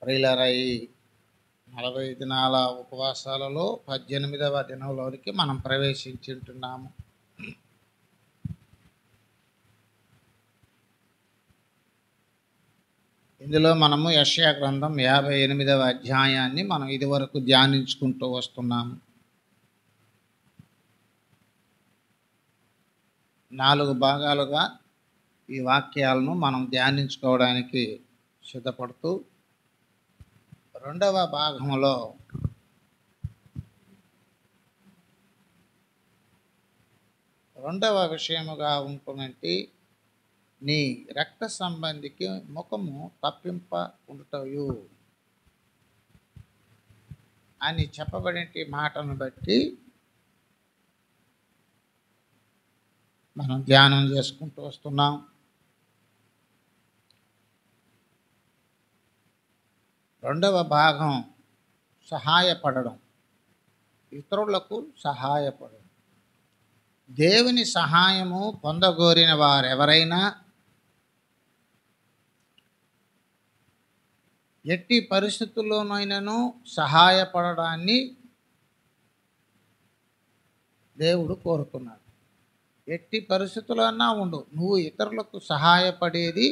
ప్రియులారా, ఈ 40 దినాల ఉపవాసాలలో 18వ దినంలోనికి మనం ప్రవేశించుంటున్నాము. ఇందులో మనము యెషయా గ్రంథం 58వ అధ్యాయాన్ని మనం ఇదివరకు ధ్యానించుకుంటూ వస్తున్నాము. 4 భాగాలుగా ఈ వాక్యాలను మనం ధ్యానించుకోవడానికి సిద్ధపడుతూ, రెండవ భాగంలో రెండవ విషయముగా ఉంటున్నట్టు నీ రక్త సంబంధికి ముఖము తప్పింప ఉండుటయు అని చెప్పబడిన మాటను బట్టి మనం ధ్యానం చేసుకుంటూ వస్తున్నాం. రెండవ భాగం సహాయపడడం, ఇతరులకు సహాయపడడం. దేవుని సహాయము పొందగోరిన వారెవరైనా ఎట్టి పరిస్థితుల్లోనైనాను సహాయపడడాన్ని దేవుడు కోరుతున్నాడు. ఎట్టి పరిస్థితులన్నా ఉండు, నువ్వు ఇతరులకు సహాయపడేది,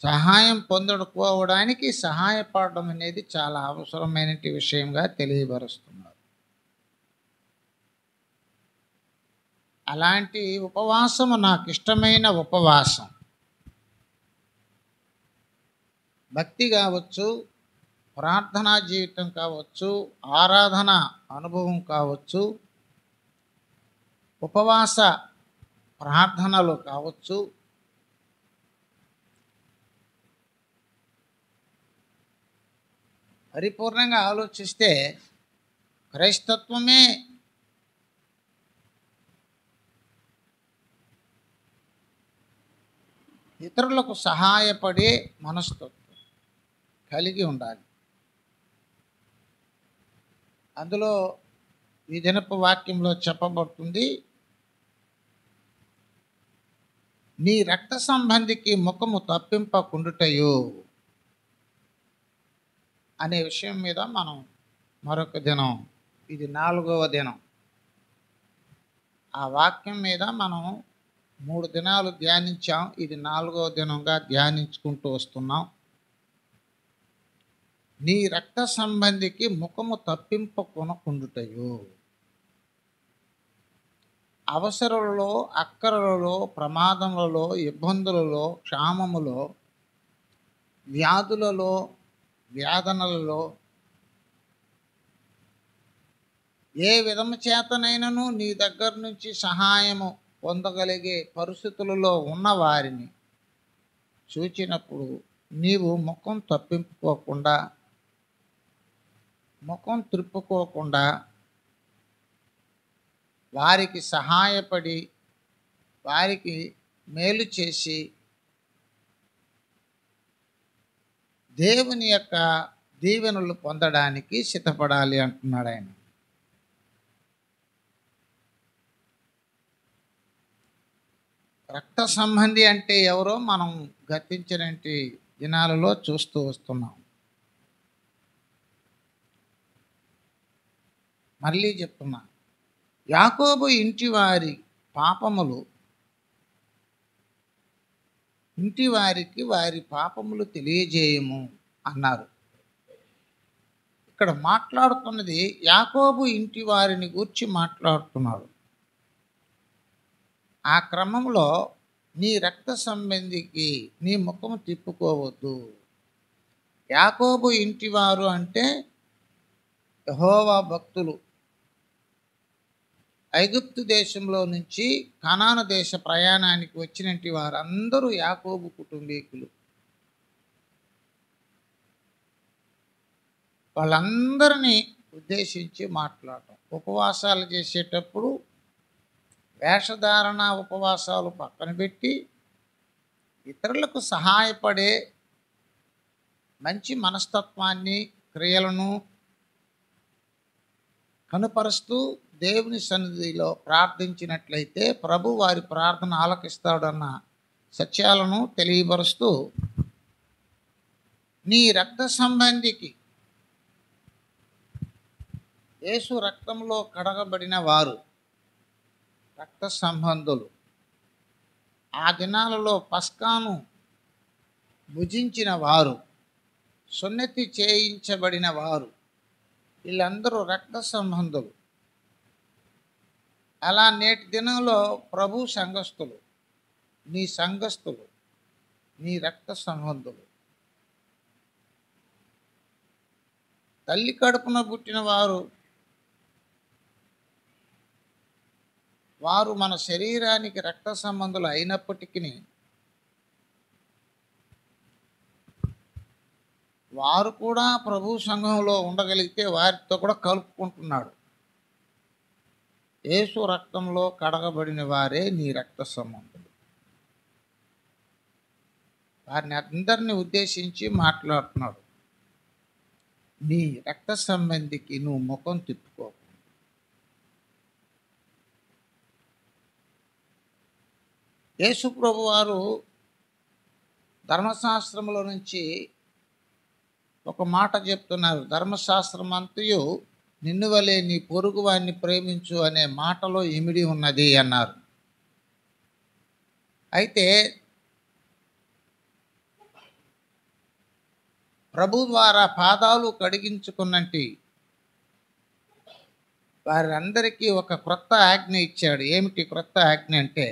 సహాయం పొందుకోవడానికి సహాయపడడం అనేది చాలా అవసరమైన విషయంగా తెలియపరుస్తున్నారు. అలాంటి ఉపవాసము నాకు ఇష్టమైన ఉపవాసం. భక్తి కావచ్చు, ప్రార్థనా జీవితం కావచ్చు, ఆరాధన అనుభవం కావచ్చు, ఉపవాస ప్రార్థనలు కావచ్చు, పరిపూర్ణంగా ఆలోచిస్తే క్రైస్తత్వమే ఇతరులకు సహాయపడే మనస్తత్వం కలిగి ఉండాలి. అందులో ఈ దినపు వాక్యంలో చెప్పబడుతుంది, నీ రక్త సంబంధికి ముఖము తప్పింపకుండుటయు అనే విషయం మీద మనం మరొక దినం, ఇది 4వ దినం, ఆ వాక్యం మీద మనం 3 దినాలు ధ్యానించాం. ఇది 4వ దినంగా ధ్యానించుకుంటూ వస్తున్నాం. నీ రక్త సంబంధికి ముఖము తప్పింపకొనకుండుటయు. అవసరాలలో, అక్కరలలో, ప్రమాదములలో, ఇబ్బందులలో, క్షామములో, వ్యాధులలో, వేదనలలో ఏ విధము చేతనైనను నీ దగ్గర నుంచి సహాయము పొందగలిగే పరిస్థితులలో ఉన్నవారిని చూచినప్పుడు నీవు ముఖం తప్పింపుకోకుండా, ముఖం త్రిప్పుకోకుండా వారికి సహాయపడి, వారికి మేలు చేసి దేవుని యొక్క దీవెనలు పొందడానికి సిద్ధపడాలి అంటున్నాడు ఆయన. రక్త సంబంధి అంటే ఎవరో మనం గతించిన దినాలలో చూస్తూ వస్తున్నాం. మళ్ళీ చెప్తున్నా, యాకోబు ఇంటి వారి పాపములు, ఇంటి వారికి వారి పాపములు తెలియజేయము అన్నారు. ఇక్కడ మాట్లాడుతున్నది యాకోబు ఇంటి వారిని గూర్చి మాట్లాడుతున్నాడు. ఆ క్రమంలో నీ రక్త సంబంధికి నీ ముఖము తిప్పుకోవద్దు. యాకోబు ఇంటివారు అంటే యెహోవా భక్తులు. ఐగుప్తు దేశంలో నుంచి కనాను దేశ ప్రయాణానికి వచ్చినటువంటి వారందరూ యాకోబు కుటుంబీకులు. వాళ్ళందరినీ ఉద్దేశించి మాట్లాడటం. ఉపవాసాలు చేసేటప్పుడు వేషధారణ ఉపవాసాలు పక్కన పెట్టి ఇతరులకు సహాయపడే మంచి మనస్తత్వాన్ని, క్రియలను కనుపరుస్తూ దేవుని సన్నిధిలో ప్రార్థించినట్లయితే ప్రభు వారి ప్రార్థన ఆలకిస్తాడన్న సత్యాలను తెలియపరుస్తూ, నీ రక్త సంబంధికి, యేసు రక్తంలో కడగబడిన వారు రక్త సంబంధులు, ఆ దినాలలో పస్కాను భుజించిన వారు, సున్నతి చేయించబడిన వారు, వీళ్ళందరూ రక్త సంబంధులు. అలా నేటి దినంలో ప్రభు సంఘస్థులు, నీ సంఘస్థులు, నీ రక్త సంబంధులు. తల్లి కడుపున పుట్టిన వారు మన శరీరానికి రక్త సంబంధులు అయినప్పటికీ వారు కూడా ప్రభు సంఘంలో ఉండగలిగితే వారితో కూడా కలుపుకుంటున్నాడు. యేసు రక్తంలో కడగబడిన వారే నీ రక్త సంబంధులు. వారిని అందరిని ఉద్దేశించి మాట్లాడుతున్నాడు. నీ రక్త సంబంధికి నువ్వు ముఖం తిప్పుకో. యేసు ప్రభు వారు ధర్మశాస్త్రంలో నుంచి ఒక మాట చెప్తున్నారు. ధర్మశాస్త్రం అంతయు నిన్ను వలె నీ పొరుగు వారిని ప్రేమించు అనే మాటలో ఇమిడి ఉన్నది అన్నారు. అయితే ప్రభు ద్వారా పాదాలు కడిగించుకున్నట్టి వారందరికీ ఒక క్రొత్త ఆజ్ఞ ఇచ్చాడు. ఏమిటి క్రొత్త ఆజ్ఞ అంటే,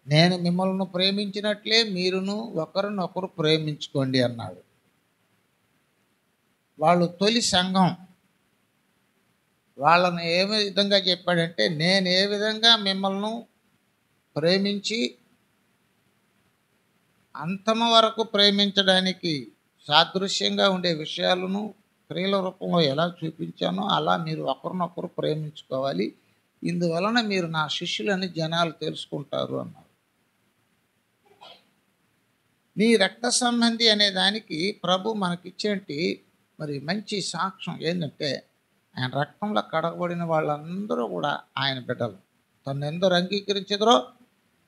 నేను మిమ్మల్ని ప్రేమించినట్లే మీరును ఒకరినొకరు ప్రేమించుకోండి అన్నాడు. వాళ్ళు తొలి సంఘం. వాళ్ళను ఏ విధంగా చెప్పాడంటే, నేను ఏ విధంగా మిమ్మల్ని ప్రేమించి అంతమ వరకు ప్రేమించడానికి సాదృశ్యంగా ఉండే విషయాలను క్రియల రూపంలో ఎలా చూపించానో అలా మీరు ఒకరినొకరు ప్రేమించుకోవాలి. ఇందువలన మీరు నా శిష్యులని జనాలు తెలుసుకుంటారు అన్నారు. నీ రక్త సంబంధి అనే దానికి ప్రభు మనకిచ్చేటి మరి మంచి సాక్ష్యం ఏంటంటే, ఆయన రక్తంలో కడగబడిన వాళ్ళందరూ కూడా ఆయన బిడ్డలు. తను ఎందరూ అంగీకరించెదరో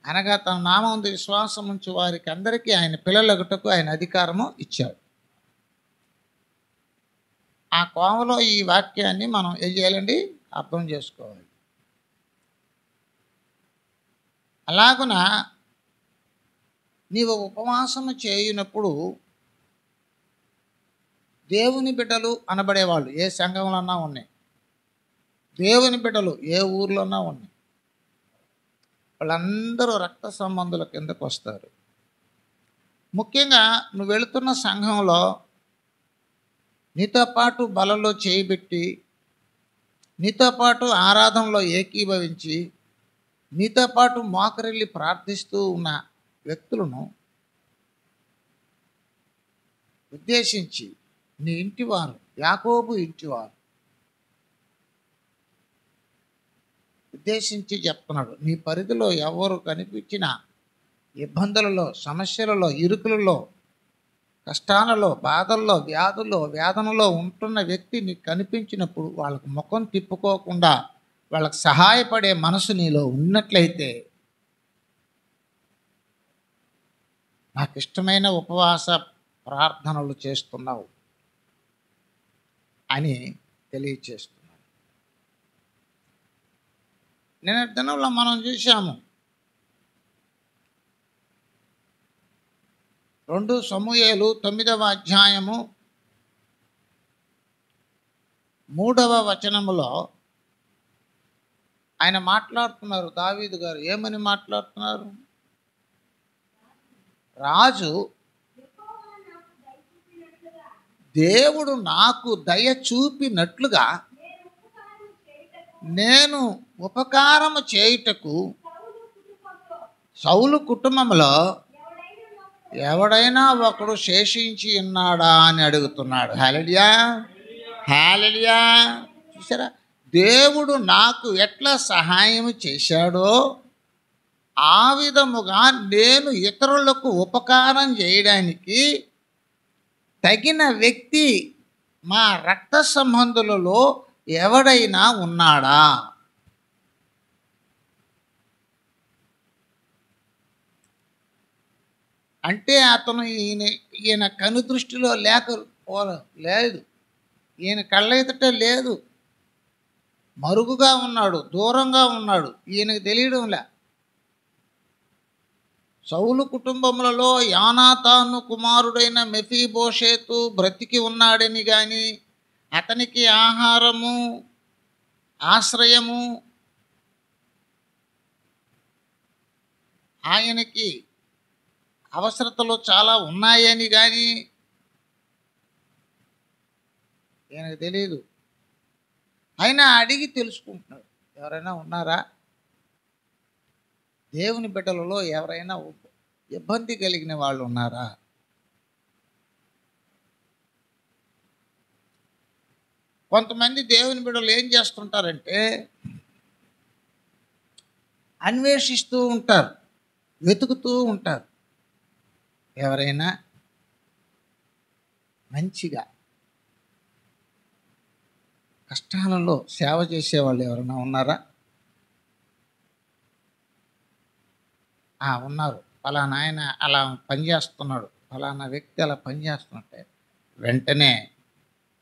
అనగా తన నామం విశ్వాసం ఉంచి వారికి అందరికీ ఆయన పిల్లలగుటకు ఆయన అధికారము ఇచ్చాడు. ఆ కోవలో ఈ వాక్యాన్ని మనం ఏం చేయాలండి? అర్థం చేసుకోవాలి. అలాగున నీవు ఉపవాసము చేయునప్పుడు దేవుని బిడ్డలు అనబడేవాళ్ళు ఏ సంఘంలోన్నా ఉన్నాయి, దేవుని బిడ్డలు ఏ ఊర్లోన్నా ఉన్నాయి, వాళ్ళందరూ రక్త సంబంధుల కిందకు వస్తారు. ముఖ్యంగా నువ్వు వెళుతున్న సంఘంలో నీతో పాటు బలలో చేయబెట్టి, నీతో పాటు ఆరాధనలో ఏకీభవించి, నీతో పాటు మోకరిల్లి ప్రార్థిస్తూ ఉన్న వ్యక్తులను ఉద్దేశించి నీ ఇంటివారు, యాకోబు ఇంటివారు ఉద్దేశించి చెప్తున్నాడు. నీ పరిధిలో ఎవరు కనిపించిన ఇబ్బందులలో, సమస్యలలో, ఇరుకులలో, కష్టాలలో, బాధల్లో, వ్యాధుల్లో, వేదనలో ఉంటున్న వ్యక్తి నీకు కనిపించినప్పుడు వాళ్ళకు ముఖం తిప్పుకోకుండా వాళ్ళకు సహాయపడే మనసు నీలో ఉన్నట్లయితే నాకు ఇష్టమైన ఉపవాస ప్రార్థనలు చేస్తున్నావు అని తెలియచేస్తున్నాను. నిన్న దినంలో మనం చూసాము 2 సమూయేలు 9వ అధ్యాయము 3వ వచనములో ఆయన మాట్లాడుతున్నారు. దావీదు గారు ఏమని మాట్లాడుతున్నారు? రాజు దేవుడు నాకు దయ చూపినట్లుగా నేను ఉపకారము చేయుటకు సౌలు కుటుంబంలో ఎవడైనా ఒకడు శేషించి ఉన్నాడా అని అడుగుతున్నాడు. హల్లెలూయా, హల్లెలూయా. చూసారా, దేవుడు నాకు ఎట్లా సహాయం చేశాడో ఆ విధముగా నేను ఇతరులకు ఉపకారం చేయడానికి తగిన వ్యక్తి మా రక్త సంబంధులలో ఎవడైనా ఉన్నాడా? అంటే అతను ఈయన కనుదృష్టిలో లేదు, ఈయన కళ్ళ ఎదుట లేదు, మరుగుగా ఉన్నాడు, దూరంగా ఉన్నాడు, ఈయనకు తెలియడంలే. సౌలు కుటుంబములలో యానాతాను కుమారుడైన మెఫీబోషేతు బ్రతికి ఉన్నాడని కానీ, అతనికి ఆహారము, ఆశ్రయము, ఆయనకి అవసరతలు చాలా ఉన్నాయని కానీ ఈయనకు తెలియదు. అయినా అడిగి తెలుసుకుంటున్నాడు. ఎవరైనా ఉన్నారా? దేవుని బిడ్డలలో ఎవరైనా ఇబ్బంది కలిగిన వాళ్ళు ఉన్నారా? కొంతమంది దేవుని బిడ్డలు ఏం చేస్తుంటారంటే అన్వేషిస్తూ ఉంటారు, వెతుకుతూ ఉంటారు. ఎవరైనా మంచిగా కష్టాలలో సేవ చేసేవాళ్ళు ఎవరైనా ఉన్నారా? ఉన్నారు. ఫలానా ఆయన అలా పనిచేస్తున్నాడు, ఫలానా వ్యక్తి అలా పనిచేస్తుంటే వెంటనే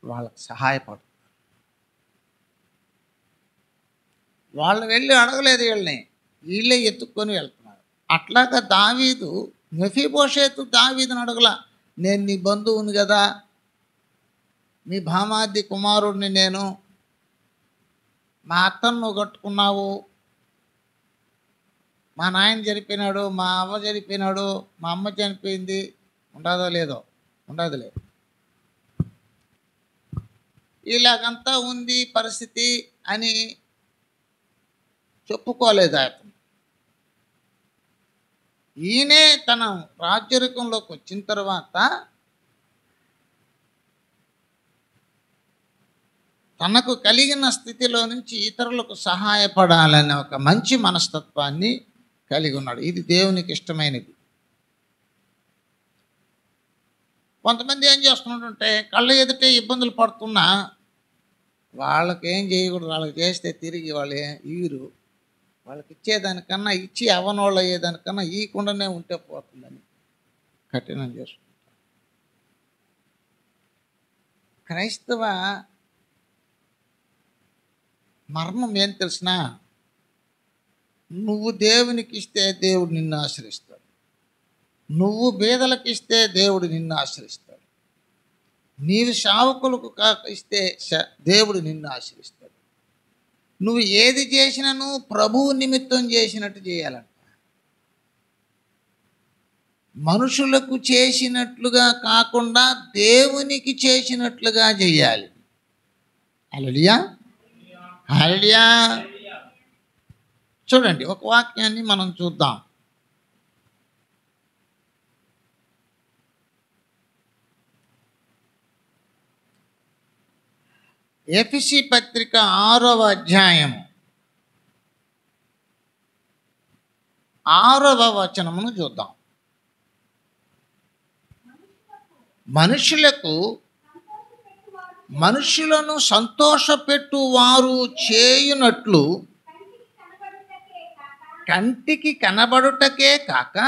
వాళ్ళకి సహాయపడు. వాళ్ళు వెళ్ళి అడగలేదు, వీళ్ళే ఎత్తుక్కొని వెళ్తున్నారు. అట్లాగా దావీదు, మెఫీబోషేతు దావీదుని అడగలా. నేను నీ బంధువుని కదా, నీ భామాది కుమారుడిని నేను, మా అత్తను నువ్వు కట్టుకున్నావు, మా నాయన చనిపోయినాడు, మా అవ్వ చనిపోయినాడు, మా అమ్మ చనిపోయింది, ఉండదు లేదు, ఇలాగంతా ఉంది పరిస్థితి అని చెప్పుకోలేదు అతను. ఈయనే తన రాజ్యరికంలోకి వచ్చిన తర్వాత తనకు కలిగిన స్థితిలో నుంచి ఇతరులకు సహాయపడాలనే ఒక మంచి మనస్తత్వాన్ని కలిగి ఉన్నాడు. ఇది దేవునికి ఇష్టమైనది. కొంతమంది ఏం చేస్తున్నారంటే కళ్ళ ఎదుటే ఇబ్బందులు పడుతున్నా వాళ్ళకేం చేయకూడదు, వాళ్ళకి చేస్తే తిరిగి వాళ్ళు ఈరు, వాళ్ళకి ఇచ్చేదానికన్నా ఇచ్చి అవనోళ్ళు అయ్యేదానికన్నా ఈకుండానే ఉంటే పోతుందని కఠినం చేసుకుంటారు. క్రైస్తవ మర్మం ఏం తెలిసినా, నువ్వు దేవునికి ఇస్తే దేవుడు నిన్ను ఆశ్రయిస్తాడు, నువ్వు బీదలకు ఇస్తే దేవుడు నిన్ను ఆశ్రయిస్తాడు, నీవు సేవకులకు ఇస్తే దేవుడు నిన్ను ఆశ్రయిస్తాడు. నువ్వు ఏది చేసినను ప్రభువు నిమిత్తం చేసినట్టు చేయాలంట. మనుషులకు చేసినట్లుగా కాకుండా దేవునికి చేసినట్లుగా చేయాలి. హల్లెలూయా, హల్లెలూయా. చూడండి, ఒక వాక్యాన్ని మనం చూద్దాం. ఎఫెసీ పత్రిక 6వ అధ్యాయము 6వ వచనమును చూద్దాం. మనుషులను సంతోషపెట్టువారు చేయునట్లు కంటికి కనబడుటకే కాక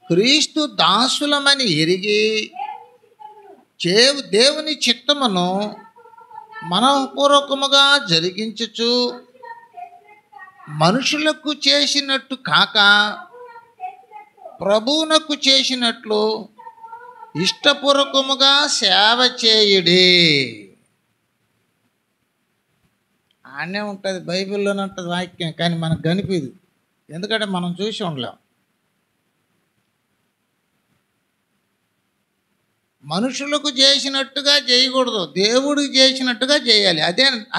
క్రీస్తు దాసులమని ఎరిగి దేవుని చిత్తమును మనఃపూర్వకముగా జరిగించుచు మనుషులకు చేసినట్టు కాక ప్రభువునకు చేసినట్లు ఇష్టపూర్వకముగా సేవ చేయుడి. ఆనే ఉంటుంది, బైబిల్లోనే ఉంటుంది వాక్యం, కానీ మనకు కనిపించదు, ఎందుకంటే మనం చూసి ఉండలేం. మనుషులకు చేసినట్టుగా చేయకూడదు, దేవుడికి చేసినట్టుగా చేయాలి.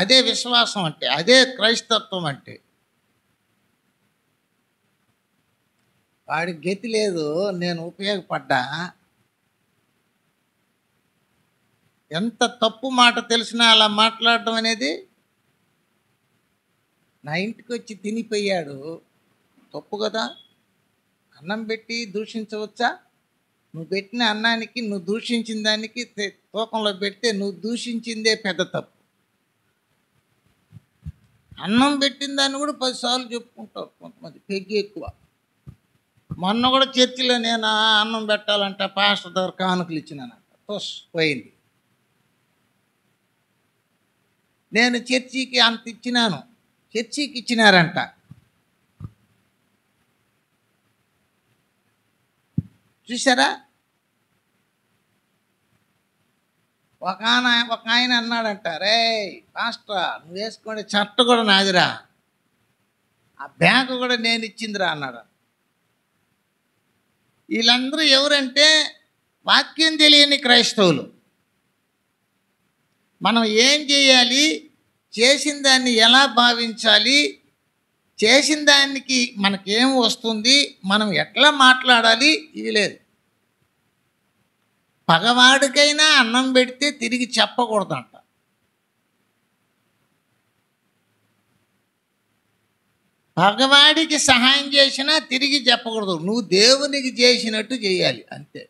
అదే విశ్వాసం అంటే, అదే క్రైస్తత్వం అంటే. వాడికి గతి లేదు, నేను ఉపయోగపడ్డా. ఎంత తప్పు మాట తెలిసినా అలా మాట్లాడటం అనేది, నా ఇంటికి వచ్చి తినిపోయాడు, తప్పు కదా. అన్నం పెట్టి దూషించవచ్చా? నువ్వు పెట్టిన అన్నానికి నువ్వు దూషించిన దానికి తూకంలో పెడితే నువ్వు దూషించిందే పెద్ద తప్పు. అన్నం పెట్టిన దాన్ని కూడా 10 సార్లు చెప్పుకుంటారు కొంతమంది, పెగ్గు ఎక్కువ. మొన్న కూడా చర్చిలో నేను అన్నం పెట్టాలంటే పాస్టర్ దగ్గర కానుకలు ఇచ్చినానంట. పోయింది. నేను చర్చికి అంత ఇచ్చినాను, చర్చికి ఇచ్చినారంట. చూసారా? ఒక ఆయన అన్నాడంట, రే పాస్టర్ నువ్వు వేసుకోండి చట్ట కూడా నాదిరా, ఆ బ్యాగ్ కూడా నేను ఇచ్చిందిరా అన్నాడు. వీళ్ళందరూ ఎవరంటే వాక్యం తెలియని క్రైస్తవులు. మనం ఏం చేయాలి, చేసిన దాన్ని ఎలా భావించాలి, చేసిన దానికి మనకేం వస్తుంది, మనం ఎట్లా మాట్లాడాలి, ఇవి లేదు. పగవాడికైనా అన్నం పెడితే తిరిగి చెప్పకూడదంట. పగవాడికి సహాయం చేసినా తిరిగి చెప్పకూడదు, నువ్వు దేవునికి చేసినట్టు చేయాలి అంతే.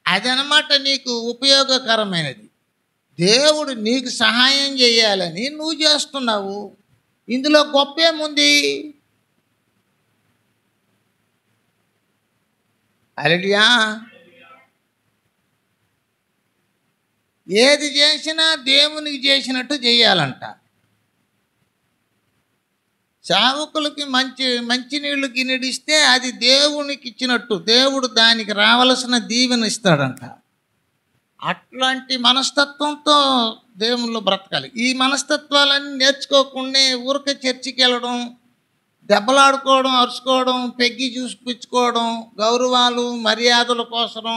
అదనమాట నీకు ఉపయోగకరమైనది. దేవుడు నీకు సహాయం చేయాలని నువ్వు చేస్తున్నావు, ఇందులో గొప్పేముంది? హల్లెలూయా. ఏది చేసినా దేవునికి చేసినట్టు చేయాలంట. సేవకులకి మంచినీళ్ళు గిన్నెడిస్తే అది దేవునికి ఇచ్చినట్టు, దేవుడు దానికి రావలసిన దీవెన ఇస్తాడంట. అట్లాంటి మనస్తత్వంతో దేవుళ్ళు బ్రతకాలి. ఈ మనస్తత్వాలన్నీ నేర్చుకోకుండా ఊరికే చర్చికి వెళ్ళడం, దెబ్బలాడుకోవడం, అరుచుకోవడం, పెగ్గి చూపించుకోవడం, గౌరవాలు మర్యాదల కోసం,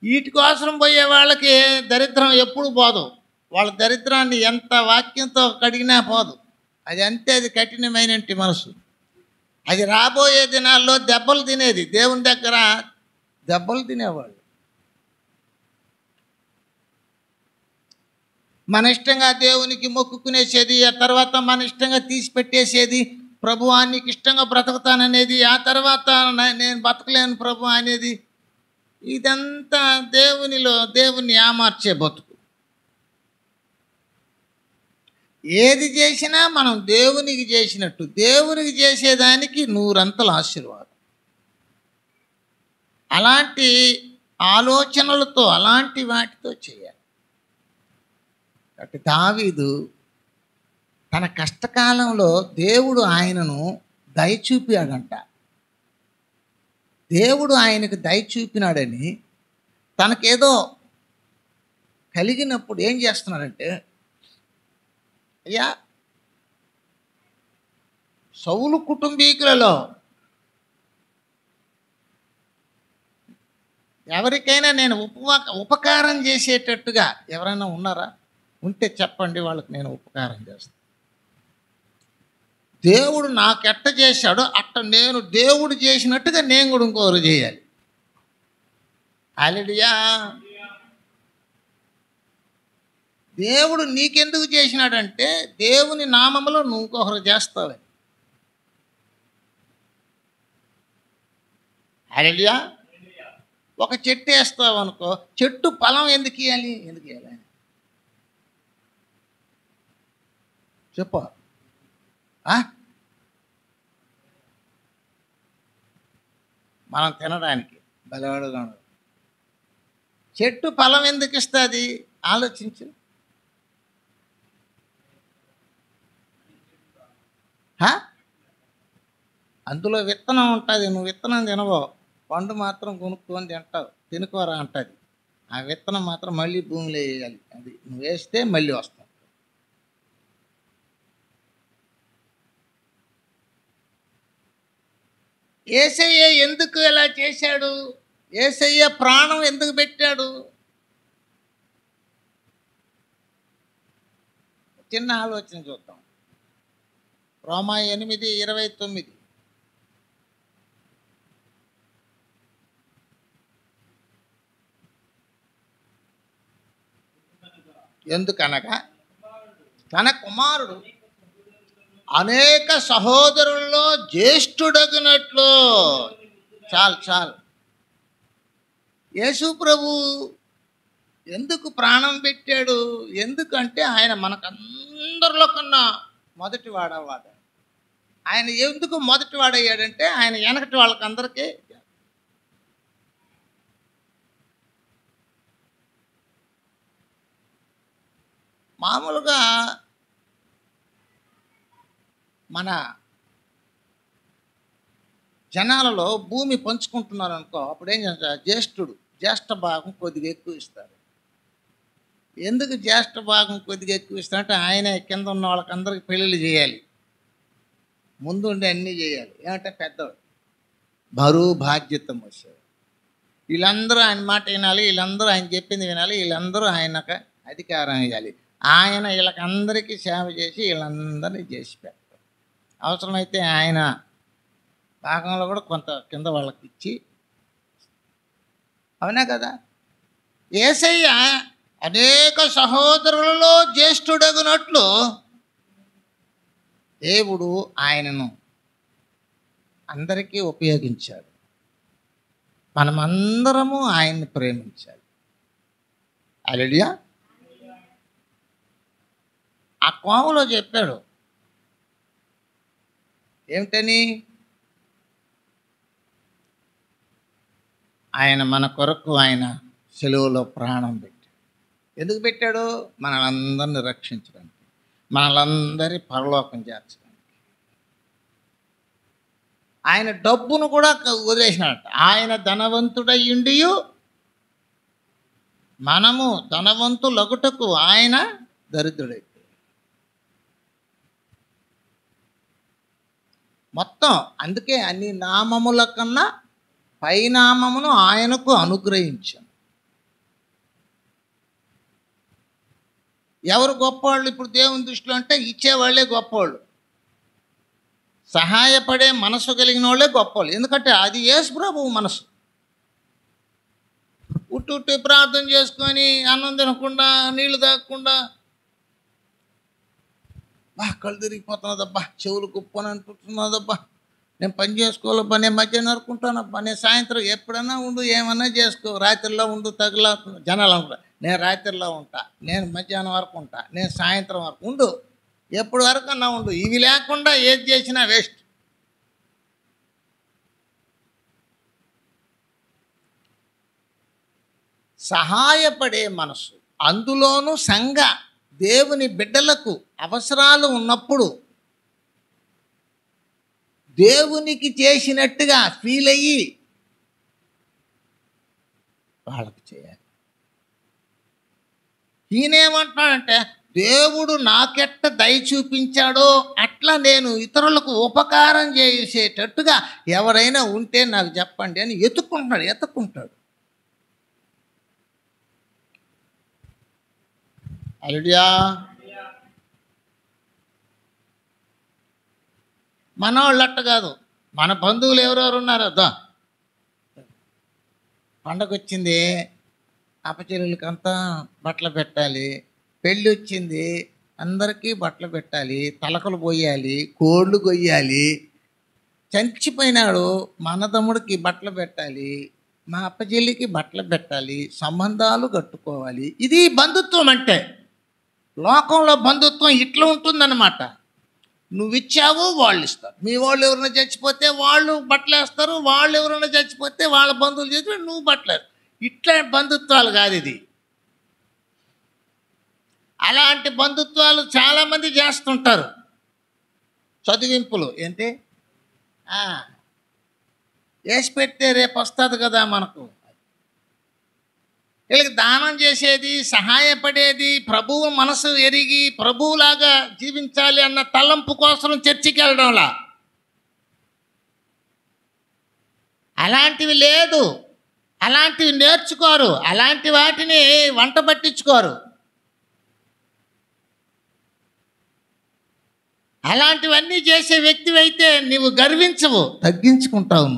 వీటి కోసం పోయే వాళ్ళకి దరిద్రం ఎప్పుడు పోదు. వాళ్ళ దరిద్రాన్ని ఎంత వాక్యంతో కడిగినా పోదు. అది అంతే, అది కఠినమైన మనసు. అది రాబోయే దినాల్లో దెబ్బలు తినేది. దేవుని దగ్గర దెబ్బలు తినేవాళ్ళు. మన ఇష్టంగా దేవునికి మొక్కుకునేసేది, ఆ తర్వాత మన ఇష్టంగా తీసి పెట్టేసేది. ప్రభువా నీకు ఇష్టంగా బ్రతుకుతాననేది, ఆ తర్వాత నేను బతకలేను ప్రభు అనేది. ఇదంతా దేవుని ఏమార్చే బతుకు. ఏది చేసినా మనం దేవునికి చేసినట్టు, దేవునికి చేసేదానికి నూరంతల ఆశీర్వాదం. అలాంటి ఆలోచనలతో, అలాంటి వాటితో చేయాలి. కాబట్టి దావీదు తన కష్టకాలంలో దేవుడు ఆయనను దయచూపాడంట. దేవుడు ఆయనకు దయచూపినాడని తనకేదో కలిగినప్పుడు ఏం చేస్తున్నాడంటే, అయ్యా సౌలు కుటుంబీకులలో ఎవరికైనా నేను ఉపకారం చేసేటట్టుగా ఎవరైనా ఉన్నారా? ఉంటే చెప్పండి, వాళ్ళకి నేను ఉపకారం చేస్తాను. దేవుడు నాకు ఎట్ట చేశాడో అట్ట నేను దేవుడు చేసినట్టుగా నేను కూడా ఇంకోరు చేయాలి. హల్లెలూయా. దేవుడు నీకెందుకు చేసినాడంటే దేవుని నామములో నువ్వు ఇంకొకరు చేస్తావని. హల్లెలూయా. ఒక చెట్టు వేస్తావు అనుకో, చెట్టు ఫలం ఎందుకు ఇవ్వాలి? చెప్పు. మనం తినడానికి బలవాడుగా ఉండదు. చెట్టు ఫలం ఎందుకు ఇస్తుంది? ఆలోచించు. అందులో విత్తనం ఉంటుంది, నువ్వు విత్తనం తినవో, పండు మాత్రం కొనుక్కొని తింటావు. తినుకోరా అంటుంది. ఆ విత్తనం మాత్రం మళ్ళీ భూమిలో వేయాలి. అది నువ్వు వేస్తే మళ్ళీ వస్తావు. యేసయ్య ఎందుకు ఇలా చేశాడు? యేసయ్య ప్రాణం ఎందుకు పెట్టాడు? చిన్న ఆలోచన చూద్దాం. రోమా 8:29. ఎందుకనగా తన కుమారుడు అనేక సహోదరుల్లో జ్యేష్ఠుడగినట్లు. చాలు. యేసు ప్రభు ఎందుకు ప్రాణం పెట్టాడు? ఎందుకంటే ఆయన మనకందరిలో కన్నా మొదటి వాడవాడు. ఆయన ఎందుకు మొదటి వాడయ్యాడంటే ఆయన వెనకటి వాళ్ళకందరికీ మామూలుగా మన జనాలలో భూమి పంచుకుంటున్నారు అనుకో, అప్పుడు ఏం చేస్తారు, జ్యేష్ఠ భాగం కొద్దిగా ఎక్కువ ఇస్తారు. ఎందుకు జ్యేష్ఠ భాగం కొద్దిగా ఎక్కువ ఇస్తారంటే ఆయన కింద ఉన్న వాళ్ళకందరికి పెళ్ళిళ్ళు చేయాలి, ముందు ఉండి అన్నీ చేయాలి. ఏమంటే పెద్దవాడు బరువు బాధ్యత మోసేవాడు. వీళ్ళందరూ ఆయన మాట వినాలి, వీళ్ళందరూ ఆయన చెప్పింది వినాలి, వీళ్ళందరూ ఆయనకు అధికారం ఇవ్వాలి. ఆయన వీళ్ళకందరికీ సేవ చేసి వీళ్ళందరినీ చేసి పెడతారు. అవసరమైతే ఆయన భాగంలో కూడా కొంత కింద వాళ్ళకి ఇచ్చి, అవునా కదా. యేసయ్య అనేక సహోదరులలో జ్యేష్ఠుడగునట్లు దేవుడు ఆయనను అందరికీ ఉపయోగించాడు. మనమందరము ఆయన్ని ప్రేమించాలి. హల్లెలూయా. ఆ కోవలో చెప్పాడు ఏమిటని, ఆయన మన కొరకు ఆయన సిలువలో ప్రాణం పెట్టాడు. ఎందుకు పెట్టాడు? మనలందరిని రక్షించడానికి, మనలందరి పరలోకం చేర్చడానికి. ఆయన డబ్బును కూడా వదిలేసినట్టు. ఆయన ధనవంతుడయ్యుండి మనము ధనవంతులగుటకు ఆయన దరిద్రుడైపోయాడు. మొత్తం అందుకే అన్ని నామముల కన్నా పైనామమును ఆయనకు అనుగ్రహించాను. ఎవరు గొప్పవాళ్ళు ఇప్పుడు దేవుని దృష్టిలో అంటే ఇచ్చేవాళ్ళే గొప్పవాళ్ళు, సహాయపడే మనసు కలిగిన వాళ్ళే గొప్పవాళ్ళు. ఎందుకంటే అది యేసు ప్రభువు మనసు. ఉట్టి ప్రార్థన చేసుకొని అన్నం తినకుండా నీళ్లు తాగకుండా కళ్ళు తిరిగిపోతున్నదబ్బా, చెవులు కుప్పని అంటున్నదబ్బా, నేను పని చేసుకోవాలబ్బా, నేను మధ్యాహ్నం నరుకుంటానబ్బా, నేను సాయంత్రం ఎప్పుడైనా ఉండు, ఏమన్నా చేసుకో, రాత్రిలో ఉండు తగిలా జనాలు అనుకుంటా. నేను రాత్రిలో ఉంటా, నేను మధ్యాహ్నం వరకు ఉంటా, నేను సాయంత్రం వరకు ఉండు, ఎప్పుడు వరకు అన్నా ఉండు. ఇవి లేకుండా ఏది చేసినా వేస్ట్. సహాయపడే మనసు, అందులోనూ సంఘ దేవుని బిడ్డలకు అవసరాలు ఉన్నప్పుడు దేవునికి చేసినట్టుగా ఫీల్ అయ్యి వాళ్ళకి చేయాలి. ఈయనేమంటాడంటే, దేవుడు నాకెట్ట దయ చూపించాడో అట్లా నేను ఇతరులకు ఉపకారం చేసేటట్టుగా ఎవరైనా ఉంటే నాకు చెప్పండి అని ఎత్తుకుంటాడు. హల్లెలూయా. మన వాళ్ళు అట్ట కాదు. మన బంధువులు ఎవరెవరు ఉన్నారో పండగ వచ్చింది, అపచెల్లెలకంతా బట్టలు పెట్టాలి, పెళ్ళి వచ్చింది అందరికీ బట్టలు పెట్టాలి, తలకలు పోయాలి, కోళ్ళు కొయ్యాలి, చచ్చిపోయినాడు మన తమ్ముడికి బట్టలు పెట్టాలి, మా అప్పచెల్లికి బట్టలు పెట్టాలి, సంబంధాలు కట్టుకోవాలి. ఇది బంధుత్వం అంటే. లోకంలో బంధుత్వం ఇట్లా ఉంటుందన్నమాట. నువ్వు ఇచ్చావు వాళ్ళు ఇస్తారు. మీ వాళ్ళు ఎవరైనా చచ్చిపోతే వాళ్ళు బట్టలు వేస్తారు, వాళ్ళు ఎవరైనా చచ్చిపోతే వాళ్ళ బంధువులు చేసి నువ్వు బట్టలు వేస్తారు. ఇట్లా బంధుత్వాలు కాదు ఇది. అలాంటి బంధుత్వాలు చాలామంది చేస్తుంటారు. చదివింపులు ఏంటి, వేసి పెడితే రేపు వస్తుంది కదా మనకు. వీళ్ళకి దానం చేసేది, సహాయపడేది, ప్రభువు మనసు ఎరిగి ప్రభువులాగా జీవించాలి అన్న తలంపు కోసం చర్చికి వెళ్ళడంలా అలాంటివి లేదు. అలాంటివి నేర్చుకోరు, అలాంటి వాటిని వంట పట్టించుకోరు. అలాంటివన్నీ చేసే వ్యక్తివైతే నీవు గర్వించవు, తగ్గించుకుంటావు.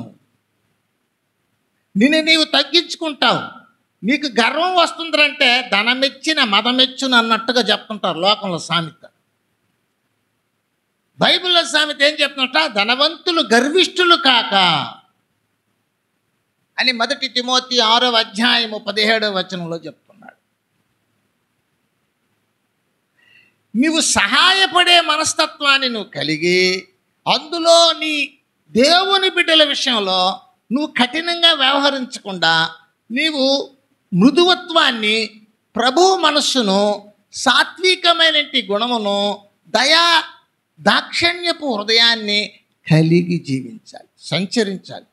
నీవు తగ్గించుకుంటావు. నీకు గర్వం వస్తుందంటే ధనమెచ్చిన మదమెచ్చును అన్నట్టుగా చెప్తుంటారు లోకంలో సామెత. బైబిల్లో సామెత ఏం చెప్తున్నట్ట, ధనవంతులు గర్విష్ఠులు కాక అని 1 తిమోతి 6:17 చెప్తున్నాడు. నీవు సహాయపడే మనస్తత్వాన్ని నువ్వు కలిగి అందులో నీ దేవుని బిడ్డల విషయంలో నువ్వు కఠినంగా వ్యవహరించకుండా నీవు మృదువత్వాన్ని, ప్రభువు మనస్సును, సాత్వికమైన గుణమును, దయా దాక్షిణ్యపు హృదయాన్ని కలిగి జీవించాలి, సంచరించాలి,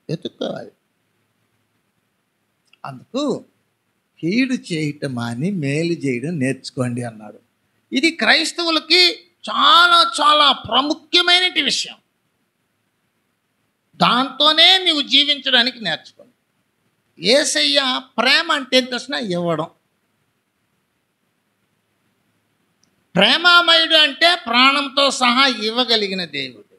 ఎత్తుకోవాలి. అందుకు కీడు చేయటం మాని మేలు చేయడం నేర్చుకోండి అన్నాడు. ఇది క్రైస్తవులకి చాలా చాలా ప్రాముఖ్యమైన విషయం. దాంతోనే నీవు జీవించడానికి నేర్చుకోండి. యేసయ్య ప్రేమ అంటే తెలిసిన ఇవ్వడం. ప్రేమామయుడు అంటే ప్రాణంతో సహా ఇవ్వగలిగిన దేవుడు.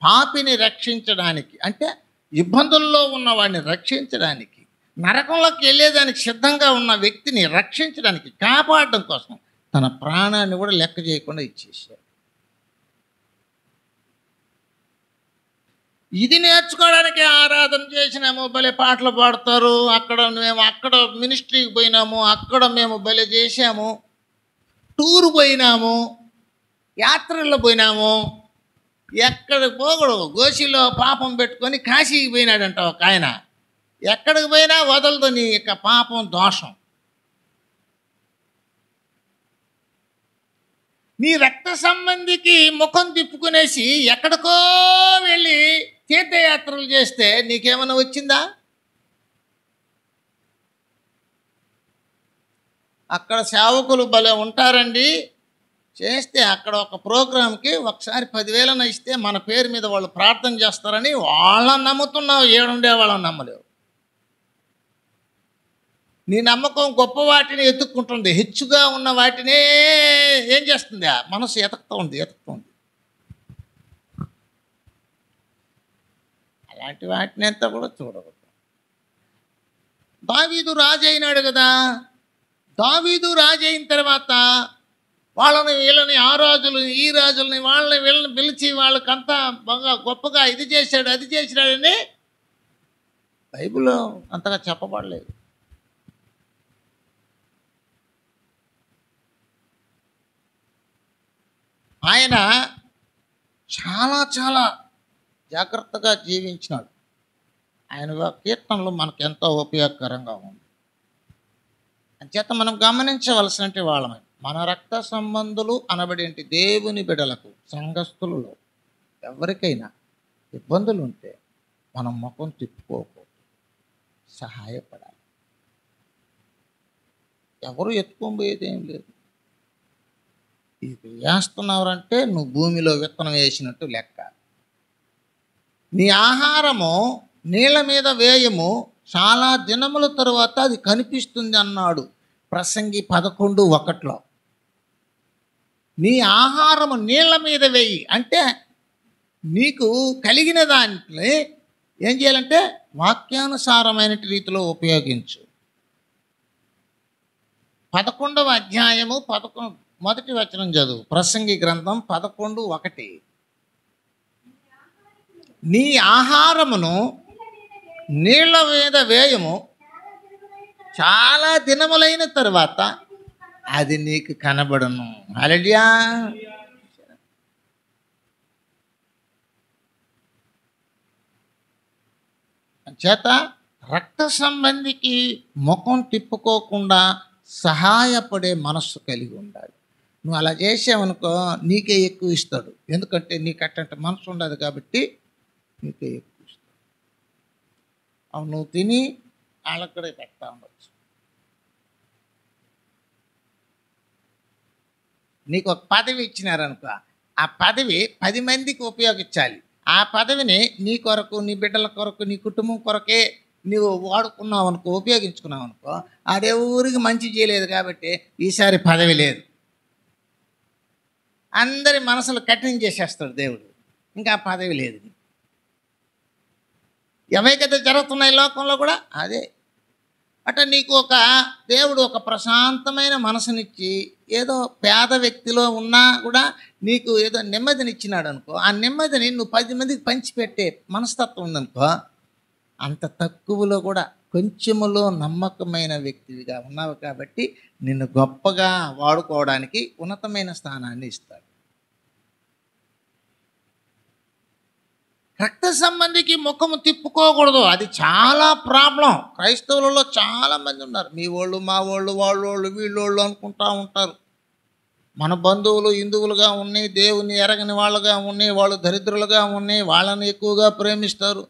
పాపిని రక్షించడానికి అంటే ఇబ్బందుల్లో ఉన్నవాడిని రక్షించడానికి, నరకంలోకి వెళ్ళేదానికి సిద్ధంగా ఉన్న వ్యక్తిని రక్షించడానికి, కాపాడడం కోసం తన ప్రాణాన్ని కూడా లెక్క చేయకుండా ఇచ్చేసాడు. ఇది నేర్చుకోవడానికి ఆరాధన చేసినాము, భలే పాటలు పాడతారు, అక్కడ మినిస్ట్రీకి పోయినాము, అక్కడ మేము భలే చేసాము, టూరు పోయినాము, యాత్రల్లో పోయినాము. ఎక్కడికి పోకూడదు, గోషిలో పాపం పెట్టుకొని కాశీకి పోయినాడంట ఒక ఆయన. ఎక్కడికి పోయినా వదలదు నీ యొక్క పాపం, దోషం. నీ రక్త సంబంధికి ముఖం తిప్పుకునేసి ఎక్కడికో వెళ్ళి తీర్థయాత్రలు చేస్తే నీకేమైనా వచ్చిందా? అక్కడ సేవకులు భలే ఉంటారండి. చేస్తే అక్కడ ఒక ప్రోగ్రాంకి ఒకసారి 10,000 ఇస్తే మన పేరు మీద వాళ్ళు ప్రార్థన చేస్తారని వాళ్ళని నమ్ముతున్నావు, ఏడుండే వాళ్ళని నమ్మలేవు. నీ నమ్మకం గొప్ప వాటిని ఎత్తుక్కుంటుంది, హెచ్చుగా ఉన్న వాటినే ఏం చేస్తుంది? మనసు ఎతుకుతుంది. అలాంటి వాటిని అంతా కూడా చూడవద్దు. దావీదు రాజు అయినాడు కదా. దావీదు రాజు అయిన తర్వాత వీళ్ళని ఆ రాజులని, ఈ రాజులని, వీళ్ళని పిలిచి వాళ్ళకంతా బాగా గొప్పగా ఇది చేశాడు, అది చేసినాడని బైబిల్లో అంతగా చెప్పబడలేదు. ఆయన చాలా చాలా జాగ్రత్తగా జీవించినాడు. ఆయన కీర్తనలు మనకు ఎంతో ఉపయోగకరంగా ఉంది. అంచేత మనం గమనించవలసిన వాళ్ళమే. మన రక్త సంబంధులు అనబడేంటి దేవుని బిడ్డలకు, సంఘస్థులలో ఎవరికైనా ఇబ్బందులు ఉంటే మనం ముఖం తిప్పుకోకూడదు, సహాయపడాలి. ఎవరు ఎత్తుకోబోయేది ఏం లేదు. ఇది వేస్తున్నారంటే నువ్వు భూమిలో విత్తనం వేసినట్టు లెక్క. నీ ఆహారము నీళ్ళ మీద వేయము, చాలా దినముల తరువాత అది కనిపిస్తుంది అన్నాడు ప్రసంగి 11:1. నీ ఆహారము నీళ్ళ మీద వేయి అంటే నీకు కలిగిన దాంట్లో ఏం చేయాలంటే వాక్యానుసారమైన రీతిలో ఉపయోగించు. 11వ అధ్యాయము 1వ వచనం చదువు. ప్రసంగి గ్రంథం 11:1. నీ ఆహారమును నీళ్ళ మీద వేయము, చాలా దినములైన తర్వాత అది నీకు కనబడును. హల్లెలూయా. చేత రక్త సంబంధికి ముఖం తిప్పుకోకుండా సహాయపడే మనస్సు కలిగి ఉండాలి. నువ్వు అలా చేసావనుకో నీకే ఎక్కువ ఇస్తాడు. ఎందుకంటే నీకు అట్టంటే మనసు ఉండదు కాబట్టి నీకే ఎక్కువ ఇస్తాడు. అవి నువ్వు తిని వాళ్ళకి కూడా పెడతా ఉండొచ్చు. నీకు ఒక పదవి ఇచ్చినారనుకో, ఆ పదవి 10 మందికి ఉపయోగించాలి. ఆ పదవిని నీ కొరకు, నీ బిడ్డల కొరకు, నీ కుటుంబం కొరకే నీవు వాడుకున్నావు అనుకో, ఉపయోగించుకున్నావు అనుకో, ఆడెవరికి మంచి చేయలేదు కాబట్టి ఈసారి పదవి లేదు. అందరి మనసులు కఠినం చేసేస్తాడు దేవుడు, ఇంకా పదవి లేదు. ఎవరికైతే జరుగుతున్నాయి లోకంలో కూడా అదే. నీకు ఒక దేవుడు ఒక ప్రశాంతమైన మనసునిచ్చి ఏదో పేద వ్యక్తిలో ఉన్నా కూడా నీకు ఏదో నెమ్మదినిచ్చినాడు అనుకో, ఆ నెమ్మదిని నువ్వు 10 మందికి పంచిపెట్టే మనస్తత్వం ఉందనుకో, అంత తక్కువలో కూడా కొంచెములో నమ్మకమైన వ్యక్తివిగా ఉన్నావు కాబట్టి నిన్ను గొప్పగా వాడుకోవడానికి ఉన్నతమైన స్థానాన్ని ఇస్తాడు. రక్త సంబంధికి ముఖము తిప్పుకోకూడదు. అది చాలా ప్రాబ్లం. క్రైస్తవులలో చాలామంది ఉన్నారు, మీ వాళ్ళు మా వాళ్ళు వాళ్ళోళ్ళు వీళ్ళోళ్ళు అనుకుంటూ ఉంటారు. మన బంధువులు హిందువులుగా ఉన్నాయి, దేవుని ఎరగని వాళ్ళుగా ఉన్నాయి, వాళ్ళు దరిద్రులుగా ఉన్నాయి, వాళ్ళని ఎక్కువగా ప్రేమిస్తారు.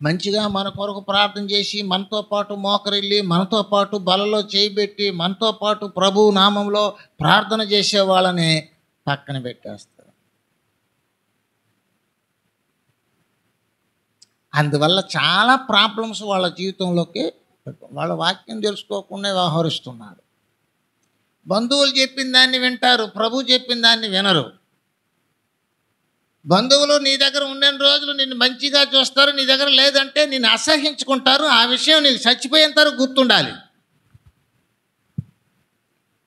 మంచిగా మన కొరకు ప్రార్థన చేసి మనతో పాటు మోకరిల్లి మనతో పాటు బలలో చేయబెట్టి మనతో పాటు ప్రభు నామంలో ప్రార్థన చేసే వాళ్ళని పక్కన పెట్టేస్తారు. అందువల్ల చాలా ప్రాబ్లమ్స్ వాళ్ళ జీవితంలోకి వాళ్ళ వాక్యం తెలుసుకోకుండా వ్యవహరిస్తున్నారు. బంధువులు చెప్పిన దాన్ని వింటారు, ప్రభు చెప్పిన దాన్ని వినరు. బంధువులు నీ దగ్గర ఉన్న రోజులు నిన్ను మంచిగా చూస్తారు, నీ దగ్గర లేదంటే నిన్ను అసహ్యించుకుంటారు. ఆ విషయం నీకు చచ్చిపోయేంత వరకు గుర్తుండాలి.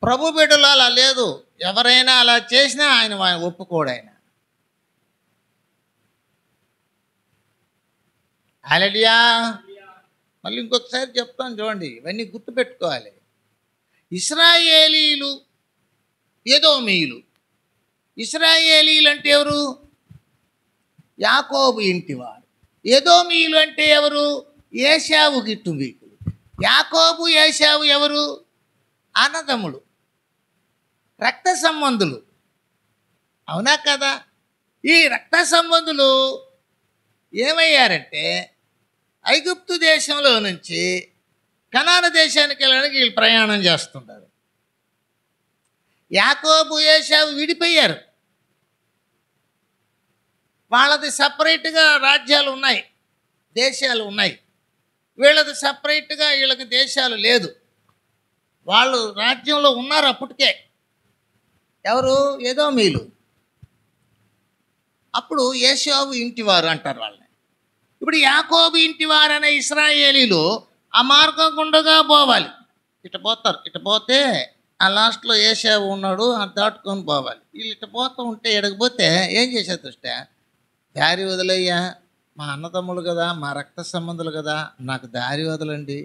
ప్రభు బిడ్డలు అలా లేదు. ఎవరైనా అలా చేసినా ఆయన ఒప్పుకోడు. ఆయన హల్లెలూయా. మళ్ళీ ఇంకొకసారి చెప్తాను చూడండి, ఇవన్నీ గుర్తుపెట్టుకోవాలి. ఇశ్రాయేలీలు, ఎదోమీయులు. ఇశ్రాయేలీలు అంటే ఎవరు? యాకోబు ఇంటివారు. ఎదోమీయులు అంటే ఎవరు? ఏశావు కుటుంబీకులు. యాకోబు ఏశావు ఎవరు? అన్నదమ్ములు, రక్త సంబంధులు. అవునా కదా? ఈ రక్త సంబంధులు ఏమయ్యారంటే ఐగుప్తు దేశంలో నుంచి కనాను దేశానికి వెళ్ళడానికి వీళ్ళు ప్రయాణం చేస్తుంటారు. యాకోబు ఏశావు విడిపోయారు. వాళ్ళది సపరేట్గా రాజ్యాలు ఉన్నాయి, దేశాలు ఉన్నాయి. వీళ్ళది సపరేట్గా వీళ్ళకి దేశాలు లేదు. వాళ్ళు రాజ్యంలో ఉన్నారు అప్పటికే. ఎవరు? ఎదోమీయులు. అప్పుడు ఏశావు ఇంటివారు అంటారు వాళ్ళని. ఇప్పుడు యాకోబు ఇంటివారు అనే ఇశ్రాయేలీలు ఆ మార్గం గుండగా పోవాలి. ఇటు పోతారు, ఇటు పోతే ఆ లాస్ట్లో ఏశావు ఉన్నాడు, అది దాటుకొని పోవాలి. వీళ్ళు ఇటు పోతూ ఉంటే ఎడకపోతే ఏం చేసే దృష్ట, దారి వదిలయ్యా, మా అన్నదమ్ములు కదా, మా రక్త సంబంధులు కదా, నాకు దారి వదలండి,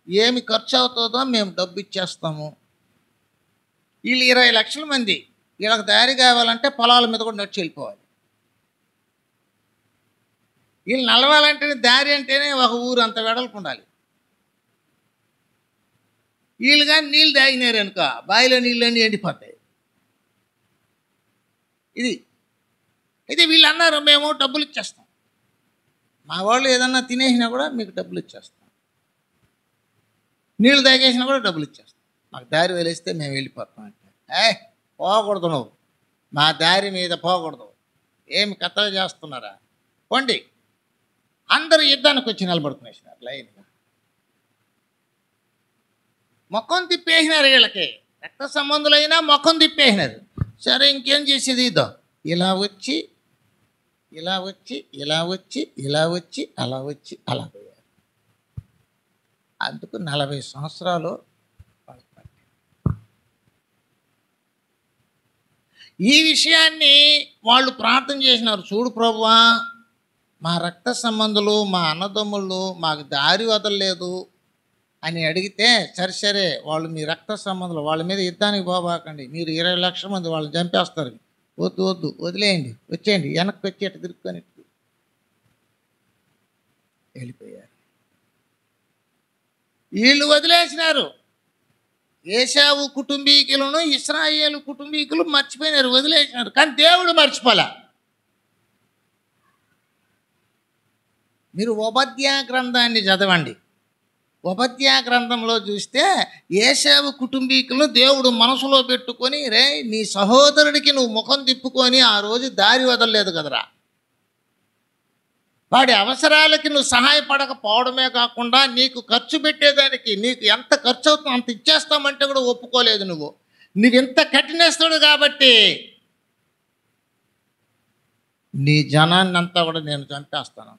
ఏమి ఖర్చు అవుతుందో మేము డబ్బు ఇచ్చేస్తాము. వీళ్ళు 20 లక్షల మంది, వీళ్ళకి దారి కావాలంటే పొలాల మీద కూడా నడిచి వెళ్ళిపోవాలి. వీళ్ళు నడవాలంటేనే దారి అంటేనే ఒక ఊరు అంత వెడల్పు ఉండాలి. వీళ్ళు కానీ నీళ్ళు తాగినారు అనుకో, బావిలో నీళ్ళన్నీ ఎండిపోతాయి. ఇది అయితే వీళ్ళు అన్నారు, మేము డబ్బులు ఇచ్చేస్తాం, మా వాళ్ళు ఏదన్నా తినేసినా కూడా మీకు డబ్బులు ఇచ్చేస్తాం, నీళ్ళు తాగేసినా కూడా డబ్బులు ఇచ్చేస్తాం, మాకు దారి వదిలేస్తే మేము వెళ్ళిపోతాం అంటే. పోకూడదు, నువ్వు మా దారి మీద పోకూడదు, ఏమి కథలు చేస్తున్నారా, పోండి. అందరూ యుద్ధానికి వచ్చి నిలబడుకునేసినారు లైన్గా, మొఖం తిప్పేసినారు. వీళ్ళకి రక్త సంబంధులైనా మొఖం తిప్పేసినారు. సరే ఇంకేం చేసేది, ఇదో ఇలా వచ్చి ఇలా వచ్చి ఇలా వచ్చి ఇలా వచ్చి అలా వచ్చి అలా పోయారు. అందుకు 40 సంవత్సరాలు పడుతుంది. ఈ విషయాన్ని వాళ్ళు ప్రార్థన చేసినారు. చూడు ప్రభువా, మా రక్త సంబంధులు, మా అన్నదమ్ముళ్ళు మాకు దారి వదలలేదు అని అడిగితే, సరే వాళ్ళు మీ రక్త సంబంధులు, వాళ్ళ మీద యుద్ధానికి పోబాకండి, మీరు 20 లక్షల మంది వాళ్ళని చంపేస్తారు, వద్దు వదిలేయండి, వచ్చేయండి, వెనక్కి వచ్చి అటు తిరుక్కొని వెళ్ళిపోయారు. వీళ్ళు వదిలేసినారు. ఏశావు కుటుంబీకులను ఇశ్రాయేలు కుటుంబీకులు మర్చిపోయినారు, వదిలేసినారు. కానీ దేవుడు మర్చిపోలే. మీరు ఉపద్యా గ్రంథాన్ని చదవండి. ఉపద్యా గ్రంథంలో చూస్తే ఏశావు కుటుంబీకులను దేవుడు మనసులో పెట్టుకొని, రే నీ సహోదరుడికి నువ్వు ముఖం తిప్పుకొని ఆ రోజు దారి వదలలేదు కదరా, వాడి అవసరాలకి నువ్వు సహాయపడకపోవడమే కాకుండా నీకు ఖర్చు పెట్టేదానికి నీకు ఎంత ఖర్చు అవుతుందో అంత ఇచ్చేస్తామంటే కూడా ఒప్పుకోలేదు. నువ్వు ఇంత కఠినేస్తాడు కాబట్టి నీ జనాన్ని అంతా కూడా నేను చంపేస్తాను.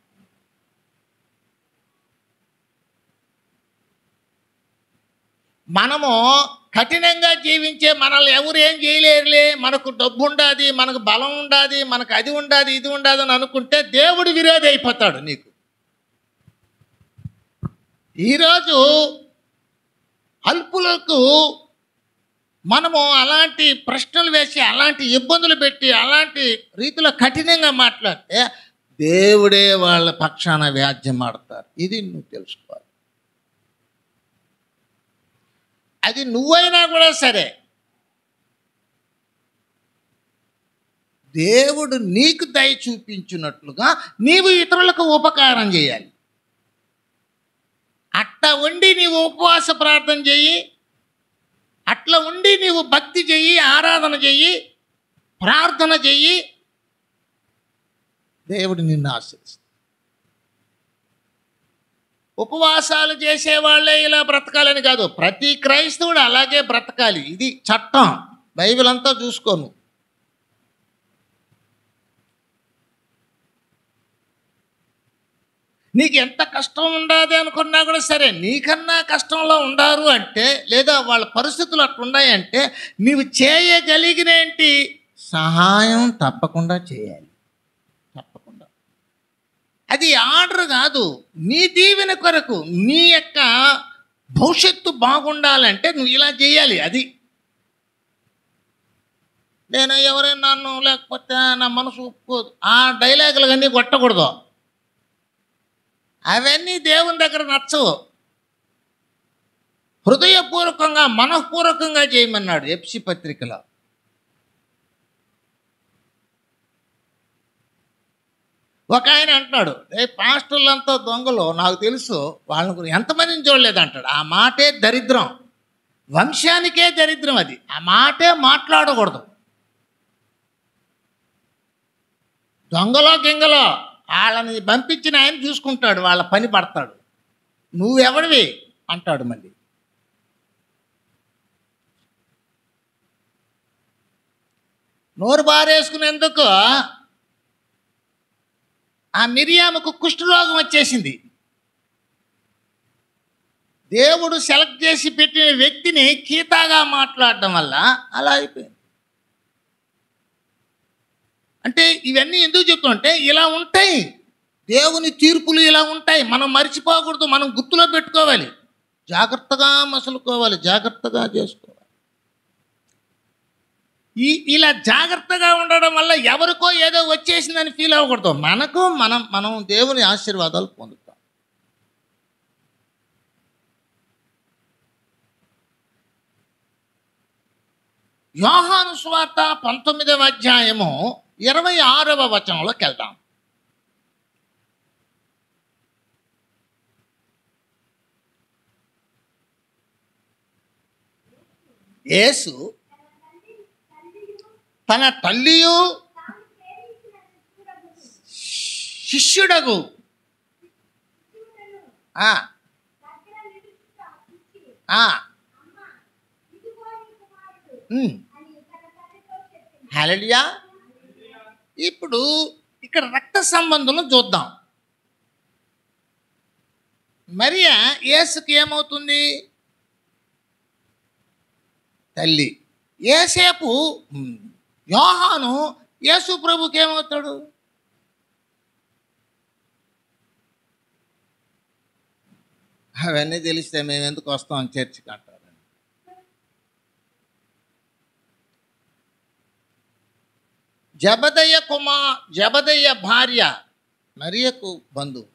మనము కఠినంగా జీవించే మనల్ని ఎవరు ఏం చేయలేరులే, మనకు డబ్బు ఉండాది, మనకు బలం ఉండాది, మనకు అది ఉండాది ఇది ఉండాది అని అనుకుంటే దేవుడు విరోధి అయిపోతాడు నీకు. ఈరోజు అల్పులకు మనము అలాంటి ప్రశ్నలు వేసి అలాంటి ఇబ్బందులు పెట్టి అలాంటి రీతిలో కఠినంగా మాట్లాడితే దేవుడే వాళ్ళ పక్షాన వ్యాజ్యం ఆడతారు. ఇది నువ్వు తెలుసుకోవాలి. అది నువ్వైనా కూడా సరే, దేవుడు నీకు దయ చూపించినట్లుగా నీవు ఇతరులకు ఉపకారం చేయాలి. అట్లా ఉండి నీవు ఉపవాస ప్రార్థన చెయ్యి, అట్లా ఉండి నీవు భక్తి చెయ్యి, ఆరాధన చెయ్యి, ప్రార్థన చెయ్యి, దేవుడు నిన్ను ఆశీర్వదిస్తాడు. ఉపవాసాలు చేసేవాళ్ళే ఇలా బ్రతకాలని కాదు, ప్రతి క్రైస్తవుడు అలాగే బ్రతకాలి. ఇది చట్టం. బైబిల్ అంతా చూసుకోను. నీకు ఎంత కష్టం ఉండదు అనుకున్నా కూడా సరే, నీకన్నా కష్టంలో ఉండారు అంటే, లేదా వాళ్ళ పరిస్థితులు అట్లున్నాయి అంటే, నీవు చేయగలిగినేంటి సహాయం తప్పకుండా చేయాలి. తప్పకుండా. అది ఆర్డర్ కాదు, నీ దీవెన కొరకు, నీ యొక్క భవిష్యత్తు బాగుండాలంటే నువ్వు ఇలా చేయాలి. అది నేను ఎవరైనా నన్ను లేకపోతే నా మనసు ఒప్పుకోదు, ఆ డైలాగులు అన్నీ కొట్టకూడదు. అవన్నీ దేవుని దగ్గర నచ్చవు. హృదయపూర్వకంగా, మనఃపూర్వకంగా చేయమన్నాడు ఎఫ్సి పత్రికలో. ఒక ఆయన అంటున్నాడు, పాస్టర్లంతా దొంగలు, నాకు తెలుసు, వాళ్ళని ఎంతమందిని చూడలేదు అంటాడు. ఆ మాటే దరిద్రం, వంశానికే దరిద్రం. అది ఆ మాటే మాట్లాడకూడదు. దొంగలో గింగలో వాళ్ళని పంపించిన ఆయన చూసుకుంటాడు, వాళ్ళ పని పడతాడు. నువ్వెవడివి అంటాడు. మళ్ళీ నోరు బారేసుకునేందుకు ఆ మిరియాముకు కుష్ఠరోగం వచ్చేసింది. దేవుడు సెలెక్ట్ చేసి పెట్టిన వ్యక్తిని కీతాగా మాట్లాడడం వల్ల అలా అయిపోయింది. అంటే ఇవన్నీ ఎందుకు చెప్తుంటే, ఇలా ఉంటాయి దేవుని తీర్పులు, ఇలా ఉంటాయి. మనం మర్చిపోకూడదు, మనం గుర్తులో పెట్టుకోవాలి, జాగ్రత్తగా మసులుకోవాలి, జాగ్రత్తగా చేసుకోవాలి. ఇలా జాగ్రత్తగా ఉండడం వల్ల ఎవరికో ఏదో వచ్చేసిందని ఫీల్ అవ్వకూడదు. మనకు మనం దేవుని ఆశీర్వాదాలు పొందుతాం. యోహాను సువార్త 19వ అధ్యాయము 26వ వచనంలోకి వెళ్దాం. యేసు తన తల్లియు శిష్యుడగు హల్లెలూయా. ఇప్పుడు ఇక్కడ రక్త సంబంధం చూద్దాం. మరియా యేసుకి ఏమవుతుంది? తల్లి. యేసేపు యోహాను యేసు ప్రభుకి ఏమవుతాడు? అవన్నీ తెలిస్తే మేము ఎందుకు వస్తాం చర్చికి అంటారు. జబదయ్య భార్య మరియకు బంధువు.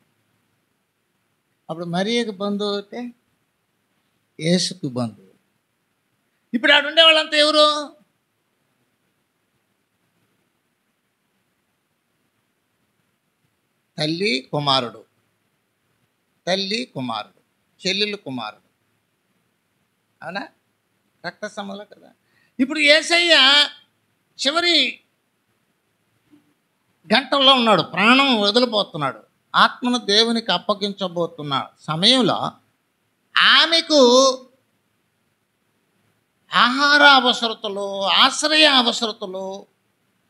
అప్పుడు మరియకు బంధువు అయితే యేసుకు బంధువు. ఇప్పుడు ఆడ ఉండే వాళ్ళంతా ఎవరు? తల్లి కుమారుడు, చెల్లెలు కుమారుడు. అవునా? రక్త సంబంధం కదా. ఇప్పుడు యేసయ్య చివరి గంటల్లో ఉన్నాడు, ప్రాణం వదిలిపోతున్నాడు, ఆత్మను దేవునికి అప్పగించబోతున్న సమయంలో ఆమెకు ఆహార అవసరతలు, ఆశ్రయ అవసరతలు